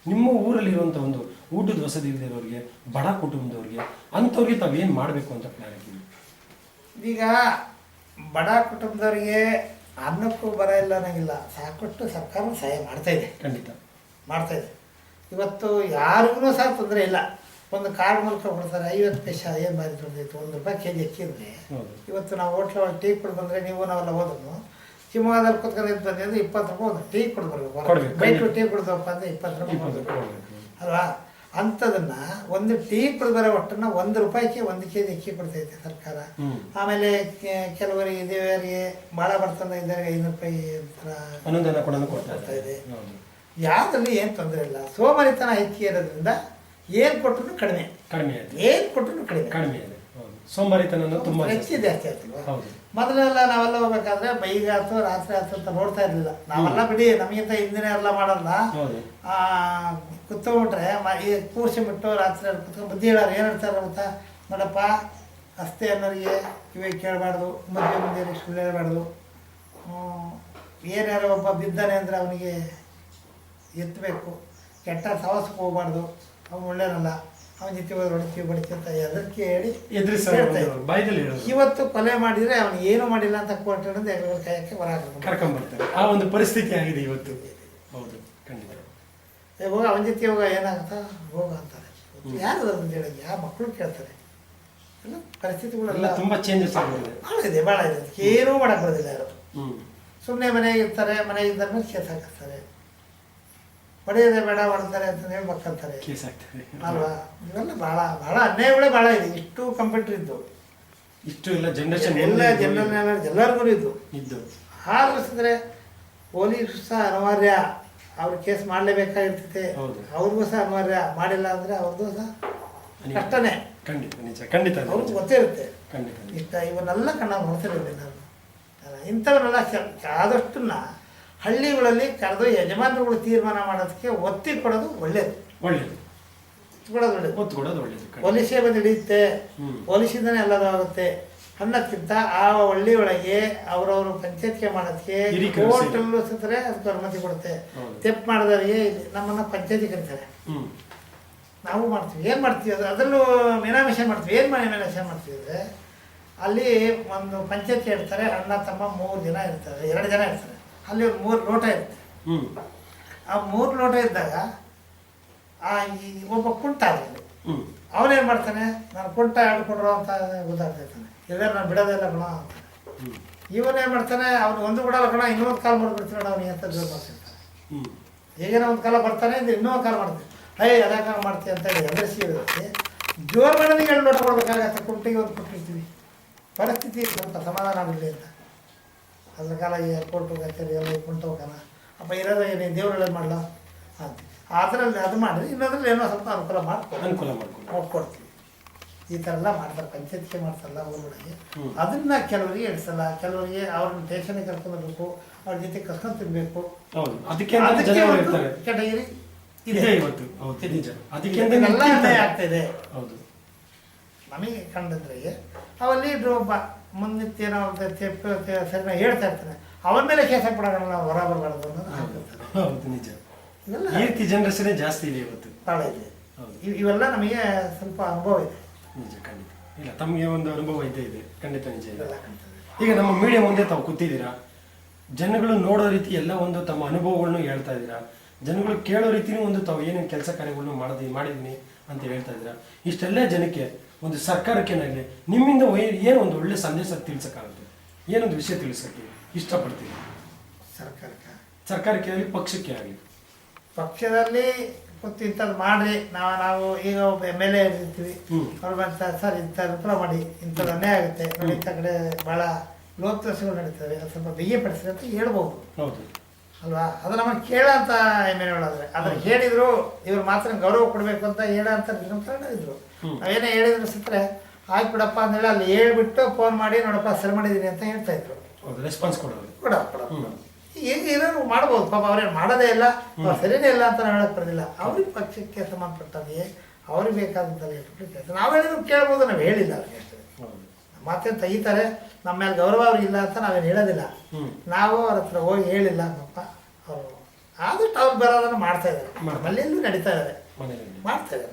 ನಿಮ್ಮ ಊರಲ್ಲಿರುವಂಥ ಒಂದು ಊಟದ ವಸತಿ ಇಲ್ಲದಿರೋರಿಗೆ, ಬಡ ಕುಟುಂಬದವ್ರಿಗೆ, ಅಂಥವ್ರಿಗೆ ತಾವೇನು ಮಾಡಬೇಕು ಅಂತ ಪ್ಲಾನ್ ಹಾಕಿದ್ವಿ. ಈಗ ಬಡ ಕುಟುಂಬದವರಿಗೆ ಅನ್ನಕ್ಕೂ ಬರ ಇಲ್ಲ ಅನ್ನಂಗಿಲ್ಲ, ಸಾಕಷ್ಟು ಸರ್ಕಾರ ಸಹಾಯ ಮಾಡ್ತಾ ಇದೆ. ಖಂಡಿತ ಮಾಡ್ತಾ ಇದೆ. ಇವತ್ತು ಯಾರಿಗೂ ಸಹ ತೊಂದರೆ ಇಲ್ಲ. ಒಂದು ಕಾರ್ಡ್ ಮೂಲಕ ಕೊಡ್ತಾರೆ, 50 ಪೈಸೆ ಏನು ಬಾರಿ ತೊಂದಿತ್ತು, 1 ರೂಪಾಯಿ ಕೆಜಿ ಅಕ್ಕಿದ್ರೆ. ಇವತ್ತು ನಾವು ಹೋಟ್ಲ್ ಟೀ ಕುಡಿದು ಬಂದರೆ, ನೀವು ನಾವೆಲ್ಲ ಹೋದ್ರು ಶಿವಮೊಗ್ಗದಲ್ಲಿ ಕುತ್ಕೊಂಡು ಬಂದ್ರೆ 20 ರೂಪಾಯಿ ಒಂದು ಟೀ ಕುಡಿದು ಬರ್ಬೇಕು. ಬೈಟು ಟೀ ಕುಡಿದಪ್ಪ ಅಂದರೆ 20 ರೂಪಾಯಿ ಅಲ್ವಾ? ಅಂಥದನ್ನ ಒಂದು ಟೀ ಕುಡಿದು ಬರೋ ಒಟ್ಟನ್ನ 1 ರೂಪಾಯಿಗೆ 1 ಕೆಜಿ ಅಕ್ಕಿ ಕೊಡ್ತೈತೆ ಸರ್ಕಾರ. ಆಮೇಲೆ ಕೆಲವರಿಗೆ ದೇವರಿಗೆ ಭಾಳ ಬರ್ತಂದ್ರೆ ಇದ್ದಾರೆ 5 ರೂಪಾಯಿ ಅನುದಾನ ಕೊಡ್ತಾ ಇದೆ. ಯಾವ್ದ್ರಲ್ಲಿ ಏನು ತೊಂದರೆ ಇಲ್ಲ. ಸೋಮಾರಿತನ ಹೆಚ್ಚಿಗೆ ಇರೋದ್ರಿಂದ ಏನು ಕೊಟ್ಟರು ಕಡಿಮೆ, ಏನು ಕೊಟ್ಟರು ಕಡಿಮೆ. ಸೋಮಾರಿತನ ತುಂಬಾ ಹೆಚ್ಚು ಜಾಸ್ತಿ ಆಗ್ತಿಲ್ವಾ? ಮೊದಲೆಲ್ಲ ನಾವೆಲ್ಲ ಹೋಗ್ಬೇಕಾದ್ರೆ ಬೈಗ ಆಯ್ತು ರಾತ್ರಿ ಆಯ್ತು ಅಂತ ನೋಡ್ತಾ ಇರ್ಲಿಲ್ಲ. ನಾವೆಲ್ಲ ಬಿಡಿ, ನಮಗಿಂತ ಹಿಂದಿನ ಎಲ್ಲ ಮಾಡಲ್ಲ. ಕುತ್ಕೊಂಡ್ಬಿಟ್ರೆ ಈ ಕೂರ್ಸಿ ಬಿಟ್ಟು ರಾತ್ರಿ ಕುತ್ಕೊಂಡು ಬುದ್ಧಿ ಹೇಳೋರು ಏನು ಹೇಳ್ತಾರೆ ಗೊತ್ತಾ, ನೋಡಪ್ಪ ಅಸ್ತೆ ಅನ್ನೋರಿಗೆ ಕಿವಿ ಕೇಳಬಾರ್ದು, ಮುಂದೆ ಸುಳ್ಳು ಹೇಳಬಾರ್ದು, ಏನಾರು ಒಬ್ಬ ಬಿದ್ದಾನೆ ಅಂದರೆ ಅವನಿಗೆ ಎತ್ತಬೇಕು, ಕೆಟ್ಟ ಸವಾಸಕ್ಕೆ ಹೋಗ್ಬಾರ್ದು, ಅವ್ನು ಒಳ್ಳೇನಲ್ಲ, ಅವನ ಜೊತೆ ಹೋದ್ರೆ ಹೊಡಿತೀವಿ ಬಡಿತೀವಿ ಅಂತ ಎದಕ್ಕೆ ಹೇಳಿ ಇವತ್ತು ಕೊಲೆ ಮಾಡಿದ್ರೆ ಅವನು ಏನು ಮಾಡಿಲ್ಲ ಅಂತ ಕೋರ್ಟ್ ಹಿಡಿದು ಎಗರ ಕಾಯಕ್ಕೆ ಕರ್ಕೊಂಡ್ಬರ್ತಾರೆ. ಆ ಒಂದು ಪರಿಸ್ಥಿತಿ ಆಗಿದೆ ಇವತ್ತು. ಹೌದು, ಖಂಡಿತ. ಹೋಗ ಅವನ ಜೊತೆ ಹೋಗ ಏನಾಗುತ್ತಾ ಹೋಗ ಅಂತಾರೆ. ಯಾರು ಅದನ್ನು ಹೇಳಿ ಯಾವ ಮಕ್ಕಳು ಕೇಳ್ತಾರೆ. ಎಲ್ಲ ಪರಿಸ್ಥಿತಿಗಳೆಲ್ಲ ಎಲ್ಲ ತುಂಬಾ ಚೇಂಜಸ್ ಆಗಿದೆ. ಭಾಳ ಇದೆ ಅದಕ್ಕೆ ಏನೂ ಮಾಡಕ್ಕೆ ಬರೋದಿಲ್ಲ ಯಾರು. ಹ್ಮ್ ಸುಮ್ಮನೆ ಮನೆಗೆ ಇರ್ತಾರೆ, ಮನೆಗೆ ಇದ್ದರೆ ಕೇಸ್ ಹಾಕಿಸ್ತಾರೆ, ಹೊಡೆಯೋದೇ ಬೇಡ ಹೊಡ್ತಾರೆ ಅಂತ ಹೇಳಿ ಮಕ್ಕಳ್ತಾರೆ ಕೇಸ್ ಆಗ್ತದೆ ಅಲ್ವಾ. ಇವೆಲ್ಲ ಭಾಳ ಭಾಳ ಅನ್ಯಾಯಗಳೇ ಭಾಳ ಇದೆ. ಇಷ್ಟು ಕಂಪ್ಯೂಟರ್ ಇದ್ದು, ಇಷ್ಟು ಎಲ್ಲ ಜನರೇಷನ್ ಎಲ್ಲ ಜನರಲ್ ಎಲ್ಲರಿಗೂ ಇದ್ದು ಇದ್ದು ಹಾರಿಸಿದ್ರೆ ಪೊಲೀಸ್ ಸಹ ಅನಿವಾರ್ಯ, ಅವ್ರು ಕೇಸ್ ಮಾಡಲೇಬೇಕಾಗಿರ್ತೈತೆ, ಹೌದು. ಅವ್ರಿಗೂ ಸಹ ಅನಿವಾರ್ಯ. ಮಾಡಿಲ್ಲ ಅಂದರೆ ಅವ್ರದ್ದು ಸಹ ಕಷ್ಟನೇ. ಖಂಡಿತ ನಿಜ, ಖಂಡಿತ ಅದು ಅವ್ರಿಗೂ ನಿಜ. ಗೊತ್ತಿರುತ್ತೆ. ಖಂಡಿತ ನಿಜ. ಇಷ್ಟ ಇವನ್ನೆಲ್ಲ ಕಣ್ಣಾಗ ನೋಡ್ತಿರೋದಿಲ್ಲ ನಾನು. ಇಂಥವನ್ನೆಲ್ಲ ಆದಷ್ಟನ್ನ ಹಳ್ಳಿಗಳಲ್ಲಿ ಕರೆದು ಯಜಮಾನರುಗಳು ತೀರ್ಮಾನ ಮಾಡೋದಕ್ಕೆ ಒತ್ತಿ ಕೊಡೋದು ಒಳ್ಳೇದು. ಒಳ್ಳೇದು, ಕೊಡೋದು ಒಳ್ಳೇದು. ಒತ್ತು ಕೊಡೋದು ಒಳ್ಳೇದು. ಖಂಡಿತ. ಪೊಲೀಸೇ ಬಂದು ಹಿಡಿಯುತ್ತೆ, ಹ್ಮ್. ಪೊಲೀಸಿಂದನೇ ಎಲ್ಲದೂ ಆಗುತ್ತೆ ಅನ್ನೋದಕ್ಕಿಂತ ಆ ಹಳ್ಳಿ ಒಳಗೆ ಅವರವರು ಪಂಚಾಯತ್ಗೆ ಮಾಡೋದಕ್ಕೆ ಹಿರೀಕರು ಕೋರ್ಟಲ್ಲೂ ಸುತ್ತರೆ ಅದಕ್ಕೆ ಅನುಮತಿ ಕೊಡುತ್ತೆ. ಹೌದು. ತೆಪ್ಪು ಮಾಡಿದವರಿಗೆ ನಮ್ಮನ್ನ ಪಂಚಾಯತಿ ಕರೀತಾರೆ, ಹ್ಮ್ ನಾವು ಮಾಡ್ತೀವಿ. ಏನು ಮಾಡ್ತೀವಿ ಅದು ಅದರಲ್ಲೂ ಮಿನಾಮಿಷನ್ ಮಾಡ್ತೀವಿ. ಏನು ಮಾಡಿ ಮಿನಾಮಿಷನ್ ಮಾಡ್ತೀವಿ ಅಂದರೆ ಅಲ್ಲಿ ಒಂದು ಪಂಚಾಯತಿ ಇರ್ತಾರೆ, ಅಣ್ಣ ತಮ್ಮ 3 ಜನ ಇರ್ತಾರೆ, 2 ಜನ ಇರ್ತಾರೆ. ಅಲ್ಲಿ ಒಂದು 3 ಲೋಟ ಇರುತ್ತೆ. ಹ್ಮ್ ಆ 3 ಲೋಟ ಇದ್ದಾಗ ಈ ಒಬ್ಬ ಕುಂಟ ಅಲ್ಲಿ ಹ್ಮ್ ಅವನೇನು ಮಾಡ್ತಾನೆ, ನಾನು ಕುಂಟ ಹೇಳ್ಕೊಡ್ರು ಅಂತ ಗೊತ್ತಾಗ್ತಾನೆ, ಎಲ್ಲರೂ ನಾನು ಬಿಡೋದಿಲ್ಲ ಗುಣ ಅಂತ. ಹ್ಮ್ ಇವನೇನು ಮಾಡ್ತಾನೆ, ಅವ್ನು ಒಂದು ಬಿಡಲ್ಲ ಗುಣ, ಇನ್ನೊಂದು ಕಾಲ್ ಮಾಡಿಬಿಡ್ತೀನಿ ನೋಡು ಅವನಿಗೆ ಅಂತ ಜೋರು ಮಾಡ್ತಿರ್ತಾನೆ. ಹ್ಮ್ ಈಗೇನೋ ಒಂದು ಕಾಲ ಬರ್ತಾನೆ, ಇನ್ನೊಂದು ಕಾಲ ಮಾಡ್ತೀನಿ, ಅದ್ಯಾಕೆ ಮಾಡ್ತೀವಿ ಅಂತ ಹೇಳಿ ಎದುರಿಸಿ ಇರುತ್ತೆ. ಜೋರು ಮಾಡೋದಿಗೆ 2 ಲೋಟ ಕೊಡ್ಬೇಕಾಗತ್ತೆ, ಕುಂಟಿಗೆ ಒಂದು ಕೊಟ್ಟಿರ್ತೀವಿ. ಪರಿಸ್ಥಿತಿ ಸ್ವಲ್ಪ ಸಮಾಧಾನ ಆಗಲಿ ಅಂತ ಅದ್ರ ಕಾಲ ಈ ಕೋರ್ಟು ಕಚೇರಿ ಎಲ್ಲ ಕುಂಟು ಹೋಗೋಣ ಅಪ್ಪ ಇರೋದು ನೀನು ದೇವ್ರೊಳಗೆ ಮಾಡಲ್ಲ ಅಂತ ಅದರಲ್ಲಿ ಅದು ಮಾಡಿದ್ರೆ ಇನ್ನೊಂದ್ರಲ್ಲಿ ಏನೋ ಸ್ವಲ್ಪ ಅನುಕೂಲ ಅನುಕೂಲ ಮಾಡ್ಕೊಂಡು ಹೋಗ್ಕೊಡ್ತೀವಿ. ಈ ಥರ ಎಲ್ಲ ಮಾಡ್ತಾರೆ, ಪಂಚಾಯತ್ಗೆ ಮಾಡ್ತಾರಲ್ಲ ಊರೊಳಗೆ. ಹ್ಮ್. ಅದನ್ನ ಕೆಲವರಿಗೆ ಇಡಿಸಲ್ಲ, ಕೆಲವರಿಗೆ ಅವ್ರನ್ನ ಸ್ಟೇಷನ್ಗೆ ಕರ್ಕೊಂಡ್ಬರ್ಬೇಕು, ಅವ್ರ ಜೊತೆ ಕರ್ಕೊಂಡು ತಿನ್ಬೇಕು. ಹೌದು, ಅದಕ್ಕೆ ಜನ ಇರ್ತಾರೆ. ಕೆಟಗರಿ ಇದೆ ಇವತ್ತು. ಹೌದು ನಿಜ, ಅದಕ್ಕೆ ಎಲ್ಲ ಅನ್ಯಾಯ ಆಗ್ತಾಯಿದೆ. ಹೌದು, ನಮಗೆ ಕಂಡಿದ್ರೆ ಅವಲ್ಲಿ ಒಬ್ಬ ಮುಂದಿತ್ತೇನೋ ಸರಿನ ಹೇಳ್ತಾ ಇರ್ತಾನೆ, ಅವನ ಮೇಲೆ ಕೇಸ್ ಹಾಕ್ಬಿಡೋಣ, ನಾವು ಹೊರ ಬರಬಾರ್ದು ಅನ್ನೋದು ಹಾಕಿರ್ತಾರೆ. ಹೌದು ನಿಜ. ಇವೆಲ್ಲ ಈ ರೀತಿ ಜನರೇಷನ್ ಜಾಸ್ತಿ ಇದೆ ಇವತ್ತು. ಭಾಳ ಇದೆ. ಹೌದು ಇವೆಲ್ಲ ನಮಗೆ ಸ್ವಲ್ಪ ಅನುಭವ ಇದೆ. ನಿಜ, ಖಂಡಿತ. ಇಲ್ಲ, ತಮಗೆ ಒಂದು ಅನುಭವ ಇದೆ ಖಂಡಿತ ನಿಜ ಇದೆ. ಇವೆಲ್ಲ ಕಾಣ್ತದೆ. ಈಗ ನಮ್ಮ ಮೀಡಿಯಾ ಮುಂದೆ ತಾವು ಕೂತಿದ್ದೀರಾ, ಜನಗಳು ನೋಡೋ ರೀತಿ ಎಲ್ಲ ಒಂದು ತಮ್ಮ ಅನುಭವಗಳನ್ನು ಹೇಳ್ತಾ ಇದ್ದೀರಾ, ಜನಗಳು ಕೇಳೋ ರೀತಿನೂ ಒಂದು ತಾವು ಏನೇನು ಕೆಲಸ ಕಾರ್ಯಗಳನ್ನು ಮಾಡಿದ್ದೀನಿ ಅಂತ ಹೇಳ್ತಾ ಇದ್ದೀರಾ. ಇಷ್ಟೆಲ್ಲ ಜನಕ್ಕೆ ಒಂದು ಸರ್ಕಾರಕ್ಕೇನಾಗಲಿ ನಿಮ್ಮಿಂದ ಏನು ಒಂದು ಒಳ್ಳೆ ಸಂದೇಶ ತಿಳಿಸೋಕ್ಕಾಗುತ್ತೆ, ಏನೊಂದು ವಿಷಯ ತಿಳಿಸೋಕ್ಕೆ ಇಷ್ಟಪಡ್ತೀವಿ? ಸರ್ಕಾರಕ್ಕೆ ಆಗಲಿ ಪಕ್ಷಕ್ಕೆ ಆಗಲಿ. ಪಕ್ಷದಲ್ಲಿ ಕೂತು ಇಂಥದ್ದು ಮಾಡ್ರಿ, ನಾವು ಈಗ ಒಬ್ಬ MLA ಇರ್ತೀವಿ, ಅವ್ರು ಬರ್ತಾರೆ, ಸರ್ ಇಂಥ ಅನುಕೂಲ ಮಾಡಿ, ಇಂಥದ್ದು ಅನ್ಯಾಯ ಆಗುತ್ತೆ ನೋಡಿ, ಇಂಥ ಕಡೆ ಭಾಳ ಲೋಕದರ್ಶಗಳು ನಡೀತವೆ, ಅದು ಸ್ವಲ್ಪ ಬಿಗಿಪಡಿಸ್ರಿ ಅಂತ ಹೇಳ್ಬೋದು. ಹೌದು ಅಲ್ವಾ. ಅದು ನಮಗೆ ಕೇಳೋಂಥ MLAಗಳಾದ್ರೆ ಅದನ್ನು ಹೇಳಿದ್ರು, ಇವ್ರು ಮಾತ್ರ ಗೌರವ ಕೊಡಬೇಕು ಅಂತ ಹೇಳೋಂಥ ಇದ್ರು. ನಾವೇನೇ ಹೇಳಿದ್ರು ಸಿಕ್ಕರೆ ಆಯ್ತು ಬಿಡಪ್ಪ ಅಂದೇಳಿ ಅಲ್ಲಿ ಹೇಳ್ಬಿಟ್ಟು ಫೋನ್ ಮಾಡಿ ನೋಡಪ್ಪ ಸರಿ ಮಾಡಿದ್ದೀನಿ ಅಂತ ಹೇಳ್ತಾ ಇದ್ರು. ರೆಸ್ಪಾನ್ಸ್ ಕೊಡೋದು ಈಗ ಏನಾದ್ರು ಮಾಡ್ಬೋದು. ಪಾಪ ಅವ್ರೇನು ಮಾಡೋದೇ ಇಲ್ಲ, ಅವ್ರು ಸರಿನೇ ಇಲ್ಲ ಅಂತ ನಾವು ಹೇಳಕ್ ಬರೋದಿಲ್ಲ. ಅವ್ರಿಗೆ ಪಕ್ಷಕ್ಕೆ ಸಂಬಂಧಪಟ್ಟಾಗೆ ಅವ್ರಿಗೆ ಬೇಕಾದಂಥದ್ದು ಕೆಲಸ ನಾವು ಹೇಳಿದ್ರು ಕೇಳ್ಬೋದು, ನಾವು ಹೇಳಿಲ್ಲ ಅವ್ರಿಗೆ ಅಷ್ಟೇ. ಮಾತೇನು ತೆಗಿತಾರೆ, ನಮ್ಮ ಮೇಲೆ ಗೌರವ ಅವ್ರಿಗೆ ಇಲ್ಲ ಅಂತ ನಾವೇನು ಹೇಳೋದಿಲ್ಲ. ನಾವು ಅವ್ರ ಹತ್ರ ಹೋಗಿ ಹೇಳಿಲ್ಲ ಪಾಪ, ಅವರು ಆದಷ್ಟು ಅವ್ರು ಬರೋದನ್ನು ಮಾಡ್ತಾ ಇದ್ದಾರೆ, ಮನೆಯಲ್ಲೂ ನಡೀತಾ ಇದ್ದಾರೆ, ಮಾಡ್ತಾ ಇದ್ದಾರೆ.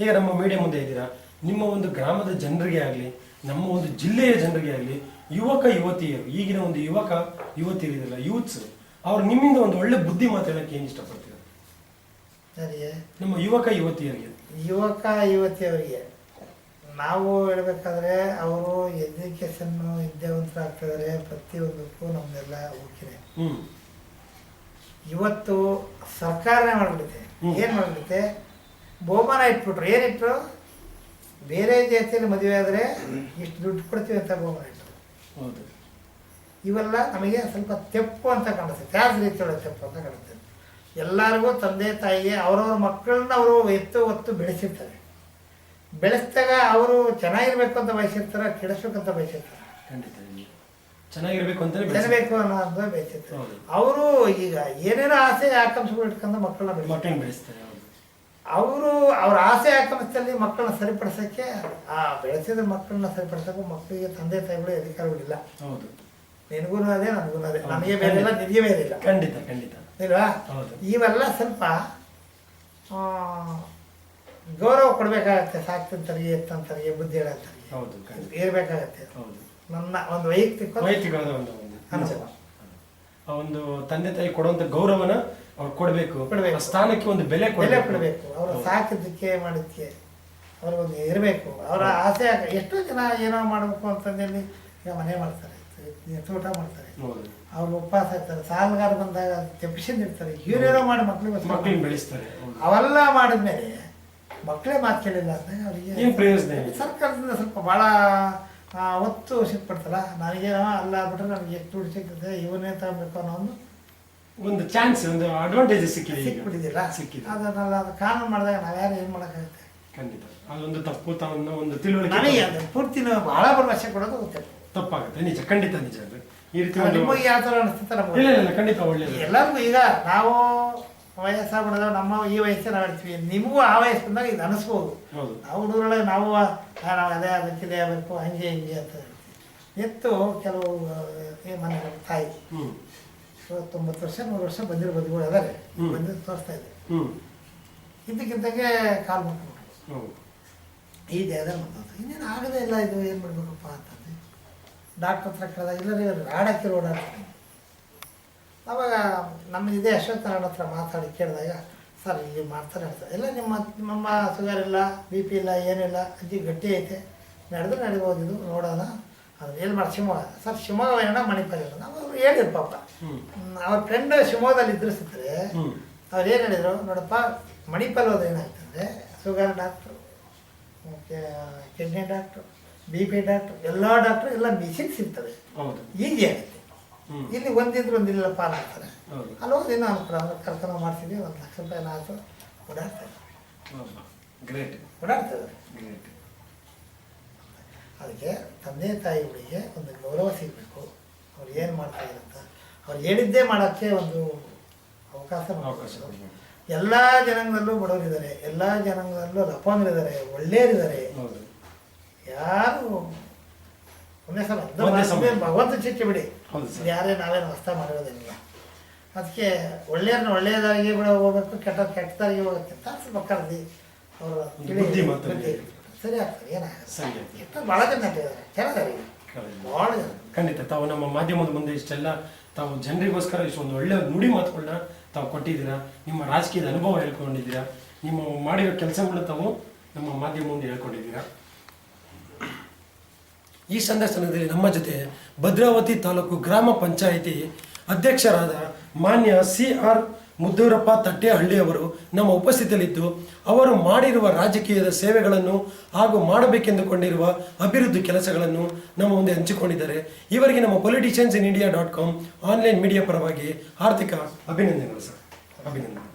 ಈಗ ನಮ್ಮ ಮೀಡಿಯಾ ಮುಂದೆ ಇದ್ದೀರಾ, ನಿಮ್ಮ ಒಂದು ಗ್ರಾಮದ ಜನರಿಗೆ ಆಗಲಿ, ನಮ್ಮ ಒಂದು ಜಿಲ್ಲೆಯ ಜನರಿಗೆ ಆಗಲಿ, ಯುವಕ ಯುವತಿಯರು, ಈಗಿನ ಒಂದು ಯುವಕ ಯುವತಿಯರಿರಲ್ಲ, ಯೂತ್ಸ್, ಅವ್ರು ನಿಮ್ಮಿಂದ ಒಂದು ಒಳ್ಳೆ ಬುದ್ಧಿ ಮಾತು ಹೇಳಕ್ಕೆ ಏನು ಇಷ್ಟಪಡ್ತೀರ? ಸರಿಯೇ, ನಮ್ಮ ಯುವಕ ಯುವತಿಯರಿಗೆ ಯುವತಿಯವರಿಗೆ ನಾವು ಹೇಳಬೇಕಾದ್ರೆ ಅವರು ಎಜುಕೇಶನ್ನು ವಿದ್ಯಾವಂತರಾಗ್ತಿದ್ದಾರೆ, ಪ್ರತಿಯೊಂದಕ್ಕೂ ನಮ್ದೆಲ್ಲ ಹೋಗ್ತಿದೆ. ಇವತ್ತು ಸರ್ಕಾರನೇ ಮಾಡಿಬಿಡುತ್ತೆ. ಏನು ಮಾಡಿಬಿಡುತ್ತೆ, ಬಹುಮಾನ ಇಟ್ಬಿಟ್ರು. ಏನಿಟ್ರು, ಬೇರೆ ಜಾತಿಯಲ್ಲಿ ಮದುವೆ ಆದರೆ ಇಷ್ಟು ದುಡ್ಡು ಕೊಡ್ತೀವಿ ಅಂತ ಬಹುಮಾನ ಇಟ್ಟರು. ಹೌದು, ಇವೆಲ್ಲ ನಮಗೆ ಸ್ವಲ್ಪ ತೆಪ್ಪು ಅಂತ ಕಾಣುತ್ತೆ, ಯಾವ ರೀತಿಯೊಳಗೆ ತೆಪ್ಪು ಅಂತ ಕಾಣುತ್ತೆ. ಎಲ್ಲರಿಗೂ ತಂದೆ ತಾಯಿಗೆ ಅವರವ್ರ ಮಕ್ಕಳನ್ನ ಅವರು ಒತ್ತು ಬೆಳೆಸಿರ್ತಾರೆ. ಬೆಳೆಸಿದಾಗ ಅವರು ಚೆನ್ನಾಗಿರ್ಬೇಕು ಅಂತ ಬಯಸಿರ್ತಾರೆ, ಕೆಡಿಸ್ಬೇಕಂತ ಬಯಸಿರ್ತಾರೆ. ಖಂಡಿತ ಚೆನ್ನಾಗಿರ್ಬೇಕು ಅಂತ ಬೆಳೆಸಬೇಕು ಅನ್ನೋದು ಬಯಸಿರ್ತಾರೆ. ಅವರು ಈಗ ಏನೇನೋ ಆಸೆ ಆಕಾಂಕ್ಷೆಗಳು ಇಟ್ಕೊಂಡು ಮಕ್ಕಳನ್ನ ಬೆಳೆಸ್ತಾರೆ. ಅವರು ಅವ್ರ ಆಸೆ ಆಕಾಂಕ್ಷೆಯಲ್ಲಿ ಮಕ್ಕಳನ್ನ ಸರಿಪಡಿಸೋಕ್ಕೆ, ಆ ಬೆಳೆಸಿದ ಮಕ್ಕಳನ್ನ ಸರಿಪಡಿಸೋಕೆ ಮಕ್ಕಳಿಗೆ ತಂದೆ ತಾಯಿಗಳು ಅಧಿಕಾರಗಳಿಲ್ಲ. ಹೌದು, ನಿನಗೂ ಅದೇ ನನಗೂ ಅದೇ, ನನಗೆ ಬೇರೆ ಇಲ್ಲ, ನಿನಗೆ ಬೇರೆ ಇಲ್ಲ. ಖಂಡಿತ ಖಂಡಿತ ಇಲ್ವಾ. ಇವೆಲ್ಲ ಸ್ವಲ್ಪ ಗೌರವ ಕೊಡ್ಬೇಕಾಗತ್ತೆ. ಸಾಕ್ತಂತರಿಗೆ ಎತ್ತಂತರಿಗೆ ಬುದ್ಧಿ ಹೇಳಂತರಿಗೆ ಇರ್ಬೇಕಾಗತ್ತೆ. ನನ್ನ ಒಂದು ವೈಯಕ್ತಿಕವಾದ ಒಂದು ತಂದೆ ತಾಯಿ ಕೊಡುವಂತ ಗೌರವನ ಅವ್ರು ಕೊಡ್ಬೇಕು, ಸ್ಥಾನಕ್ಕೆ ಒಂದು ಬೆಲೆ ಕೊಡಬೇಕು. ಅವ್ರು ಸಾಕಿದ್ದಕ್ಕೆ ಮಾಡಿದ್ದಕ್ಕೆ ಅವ್ರಿಗೊಂದು ಇರಬೇಕು ಅವರ ಆಸೆ. ಎಷ್ಟೋ ಜನ ಏನೋ ಮಾಡಬೇಕು ಅಂತಂದೇಳಿ ಈಗ ಮನೆ ಮಾಡ್ತಾರೆ, ತೋಟ ಮಾಡ್ತಾರೆ, ಹೌದು. ಅವ್ರು ಉಪವಾಸ ಇರ್ತಾರೆ, ಸಾಲಗಾರ ಬಂದಾಗ ತೆಪ್ಪಿಸಿಂದ ಇರ್ತಾರೆ, ಏನೇನೋ ಮಾಡಿ ಮಕ್ಕಳಿಗೆ ಬೆಳೆಸ್ತಾರೆ. ಅವೆಲ್ಲ ಮಾಡಿದ್ಮೇಲೆ ಮಕ್ಕಳೇ ಮಾತು ಕೇಳಿಲ್ಲ ಅಂದಾಗ ಅವರಿಗೆ ಪ್ರಯೋಜನ ಸರ್ಕಾರದಿಂದ ಸ್ವಲ್ಪ ಭಾಳ ಒತ್ತು ಸಿಕ್ಬಿಡ್ತಲ್ಲ. ನನಗೇನೋ ಅಲ್ಲ ಆಗ್ಬಿಟ್ರೆ ನನಗೆ ಎಷ್ಟು ದುಡ್ಡು ಸಿಗ್ತದೆ, ಇವನ್ನೇ ತಗೋಬೇಕು ಅನ್ನೋ ಒಂದು ಚಾನ್ಸ್, ಒಂದು ಅಡ್ವಾಂಟೇಜ್ ಸಿಕ್ಬಿಟ್ಟಿದ್ದಿಲ್ಲ. ಅದನ್ನೆಲ್ಲ ಅದು ಕಾನೂನು ಮಾಡಿದಾಗ ನಾವ್ಯಾರು ಏನು ಮಾಡೋಕ್ಕಾಗುತ್ತೆ? ಖಂಡಿತ ಅದೊಂದು ತಪ್ಪು ತಾವನ್ನು ಒಂದು ತಿಳುವಳಿಕೆ ನನಗೆ ಅದು ಪೂರ್ತಿ ಭಾಳ ಭರವಸೆ ಕೊಡೋದು ಗೊತ್ತಿಲ್ಲ, ತಪ್ಪಾಗುತ್ತೆ. ನಿಜ, ಖಂಡಿತ ನಿಜ. ಅದು ಈ ರೀತಿ ನಿಮಗೆ ಯಾವ ಥರ ಅನಿಸ್ತದೆ ನಮಗೆ? ಇಲ್ಲ ಖಂಡಿತ ಒಳ್ಳೆಯದು. ಎಲ್ಲರಿಗೂ ಈಗ ನಾವು ವಯಸ್ಸಾಗ್ಬಿಡೋದು, ನಮ್ಮ ಈ ವಯಸ್ಸೇ ನಾವು ಹೇಳ್ತೀವಿ, ನಿಮಗೂ ಆ ವಯಸ್ಸು ಬಂದಾಗ ಇದು ಅನಿಸ್ಬೋದು. ನಾವು ಹುಡುಗರೊಳಗೆ ನಾವು ಅದೇ ಅದಕ್ಕಿದೆ ಆಗಬೇಕು ಹಂಗೆ ಹಿಂಗೆ ಅಂತ ಹೇಳ್ತೀವಿ. ಎತ್ತು ಕೆಲವು ಮನೆಗಳು ತಾಯಿ 90 ವರ್ಷ 100 ವರ್ಷ ಬಂದಿರೋ ಬದುಗಳು ಅದಾರೆ, ಬಂದು ತೋರಿಸ್ತಾ ಇದೆ. ಇದಕ್ಕಿಂತಾಗೆ ಕಾಲು ಮಾಡ್ಕೊಂಡು ಈ ದೇಹದಲ್ಲಿ ಬಂದದ್ದು ಇನ್ನೇನು ಆಗದೇ ಇಲ್ಲ, ಇದು ಏನು ಮಾಡಬೇಕಪ್ಪ ಅಂತಂದು ಡಾಕ್ಟ್ರ್ ಹತ್ರ ಕೇಳಿದಾಗ ಇಲ್ಲ ರೀ ರಾಡಕ್ಕೆ ಓಡಾಡ್ತೀನಿ. ಅವಾಗ ನಮ್ಮ ಇದೇ ಅಶ್ವತ್ಥನಾರಾಯಣ ಹತ್ರ ಮಾತಾಡಿ ಕೇಳಿದಾಗ ಸರ್ ಇಲ್ಲಿ ಮಾಡ್ತಾರೆ ಹೇಳ್ತಾರೆ, ಎಲ್ಲ ನಿಮ್ಮ ಶುಗರ್ ಇಲ್ಲ, ಬಿ ಪಿ ಇಲ್ಲ, ಏನಿಲ್ಲ, ಅಜ್ಜಿ ಗಟ್ಟಿ ಐತೆ, ನಡೆದು ನಡಿಬೋದು, ಇದು ನೋಡೋಣ. ಅದು ಎಲ್ಲಿ ಮಾಡಿ ಶಿವಮೊಗ್ಗ ಸರ್, ಶಿವಮೊಗ್ಗ ಏನೋ ಮಣಿಪಾಲ ನಾವು ಅವ್ರು ಹೇಳಿದ್ರು ಪಾಪ. ಅವ್ರ ಫ್ರೆಂಡ್ ಶಿವಮೊಗ್ಗದಲ್ಲಿ ಇದ್ರು ಸಿಕ್ಕರೆ ಅವ್ರು ಏನು ಹೇಳಿದ್ರು, ನೋಡಪ್ಪ ಮಣಿಪಾಲ್ ಹೋದ್ರೆ ಏನಾಗ್ತದೆ, sugar doctor, kidney doctor, B P doctor, ಎಲ್ಲ ಡಾಕ್ಟ್ರು ಎಲ್ಲ ಮಿಷಿನ್ಸ್ ಇರ್ತವೆ, ಈಸಿ ಆಗುತ್ತೆ. ಇಲ್ಲಿ ಒಂದಿದ್ರು ಒಂದಿಲ್ಲಪ್ಪ ಅಂತಾರೆ. ಅಲ್ಲಿ ಹೋಗಿ ಇನ್ನೂ ಅನುಕೂಲ ಕರ್ಕೊಂಡು ಮಾಡ್ತಿದ್ವಿ, 1 ಲಕ್ಷ ರೂಪಾಯಿ ಆಯ್ತು, ಓಡಾಡ್ತಾರೆ. ಅದಕ್ಕೆ ತಂದೆ ತಾಯಿಗಳಿಗೆ ಒಂದು ಗೌರವ ಸಿಗಬೇಕು. ಅವ್ರು ಏನು ಮಾಡ್ತಾಯಿದ್ರು ಅಂತ ಅವ್ರು ಹೇಳಿದ್ದೇ ಮಾಡೋಕ್ಕೆ ಒಂದು ಅವಕಾಶ. ಎಲ್ಲ ಜನಾಂಗದಲ್ಲೂ ಬಡವರಿದ್ದಾರೆ, ಎಲ್ಲ ಜನಾಂಗದಲ್ಲೂ ಲಪಂಗರಿದ್ದಾರೆ, ಒಳ್ಳೆಯರಿದ್ದಾರೆ. ಯಾರು ಒಂದೇ ಸಲ ಭಗವಂತ ಚಿಕ್ಕ ಬಿಡಿ, ಯಾರೇ ನಾವೇನು ಹೊಸ ಮಾಡಿರೋದಿಲ್ಲ. ಅದಕ್ಕೆ ಒಳ್ಳೆಯವ್ರನ್ನ ಒಳ್ಳೆಯದಾರಿಗೆ ಕೂಡ ಹೋಗ್ಬೇಕು, ಕೆಟ್ಟದಾರಿಗೆ ಹೋಗೋಕ್ಕಿಂತ ಸ್ವಲ್ಪ ಕರೆದಿ ಅವರ ಸರಿ ಆಗ್ತದೆ. ಏನಾಗುತ್ತೆ ಎಷ್ಟು ಭಾಳ ಜನ ಚೆನ್ನಾಗಿ ಭಾಳ ಜನ. ಖಂಡಿತ ತಾವು ನಮ್ಮ ಮಾಧ್ಯಮದ ಮುಂದೆ ಇಷ್ಟೆಲ್ಲ ತಾವು ಜನರಿಗೋಸ್ಕರ ಇಷ್ಟೊಂದು ಒಳ್ಳೆಯ ನುಡಿ ಮಾತುಗಳನ್ನ ತಾವು ಕೊಟ್ಟಿದ್ದೀರಾ, ನಿಮ್ಮ ರಾಜಕೀಯದ ಅನುಭವ ಹೇಳ್ಕೊಂಡಿದ್ದೀರಾ, ನಿಮ್ಮ ಮಾಡಿರೋ ಕೆಲಸಗಳನ್ನ ತಾವು ನಮ್ಮ ಮಾಧ್ಯಮ ಮುಂದೆ ಹೇಳ್ಕೊಂಡಿದ್ದೀರಾ. ಈ ಸಂದರ್ಶನದಲ್ಲಿ ನಮ್ಮ ಜೊತೆ ಭದ್ರಾವತಿ ತಾಲೂಕು ಗ್ರಾಮ ಪಂಚಾಯಿತಿ ಅಧ್ಯಕ್ಷರಾದ ಮಾನ್ಯ CR ಮುದ್ದೂರಪ್ಪ ತಟ್ಟೆಹಳ್ಳಿಯವರು ನಮ್ಮ ಉಪಸ್ಥಿತಿಯಲ್ಲಿದ್ದು, ಅವರು ಮಾಡಿರುವ ರಾಜಕೀಯದ ಸೇವೆಗಳನ್ನು ಹಾಗೂ ಮಾಡಬೇಕೆಂದುಕೊಂಡಿರುವ ಅಭಿವೃದ್ಧಿ ಕೆಲಸಗಳನ್ನು ನಮ್ಮ ಮುಂದೆ ಹಂಚಿಕೊಂಡಿದ್ದಾರೆ. ಇವರಿಗೆ ನಮ್ಮ politiciansinIndia.com ಆನ್ಲೈನ್ ಮೀಡಿಯಾ ಪರವಾಗಿ ಹಾರ್ದಿಕ ಅಭಿನಂದನೆಗಳು ಸರ್. ಅಭಿನಂದನೆ.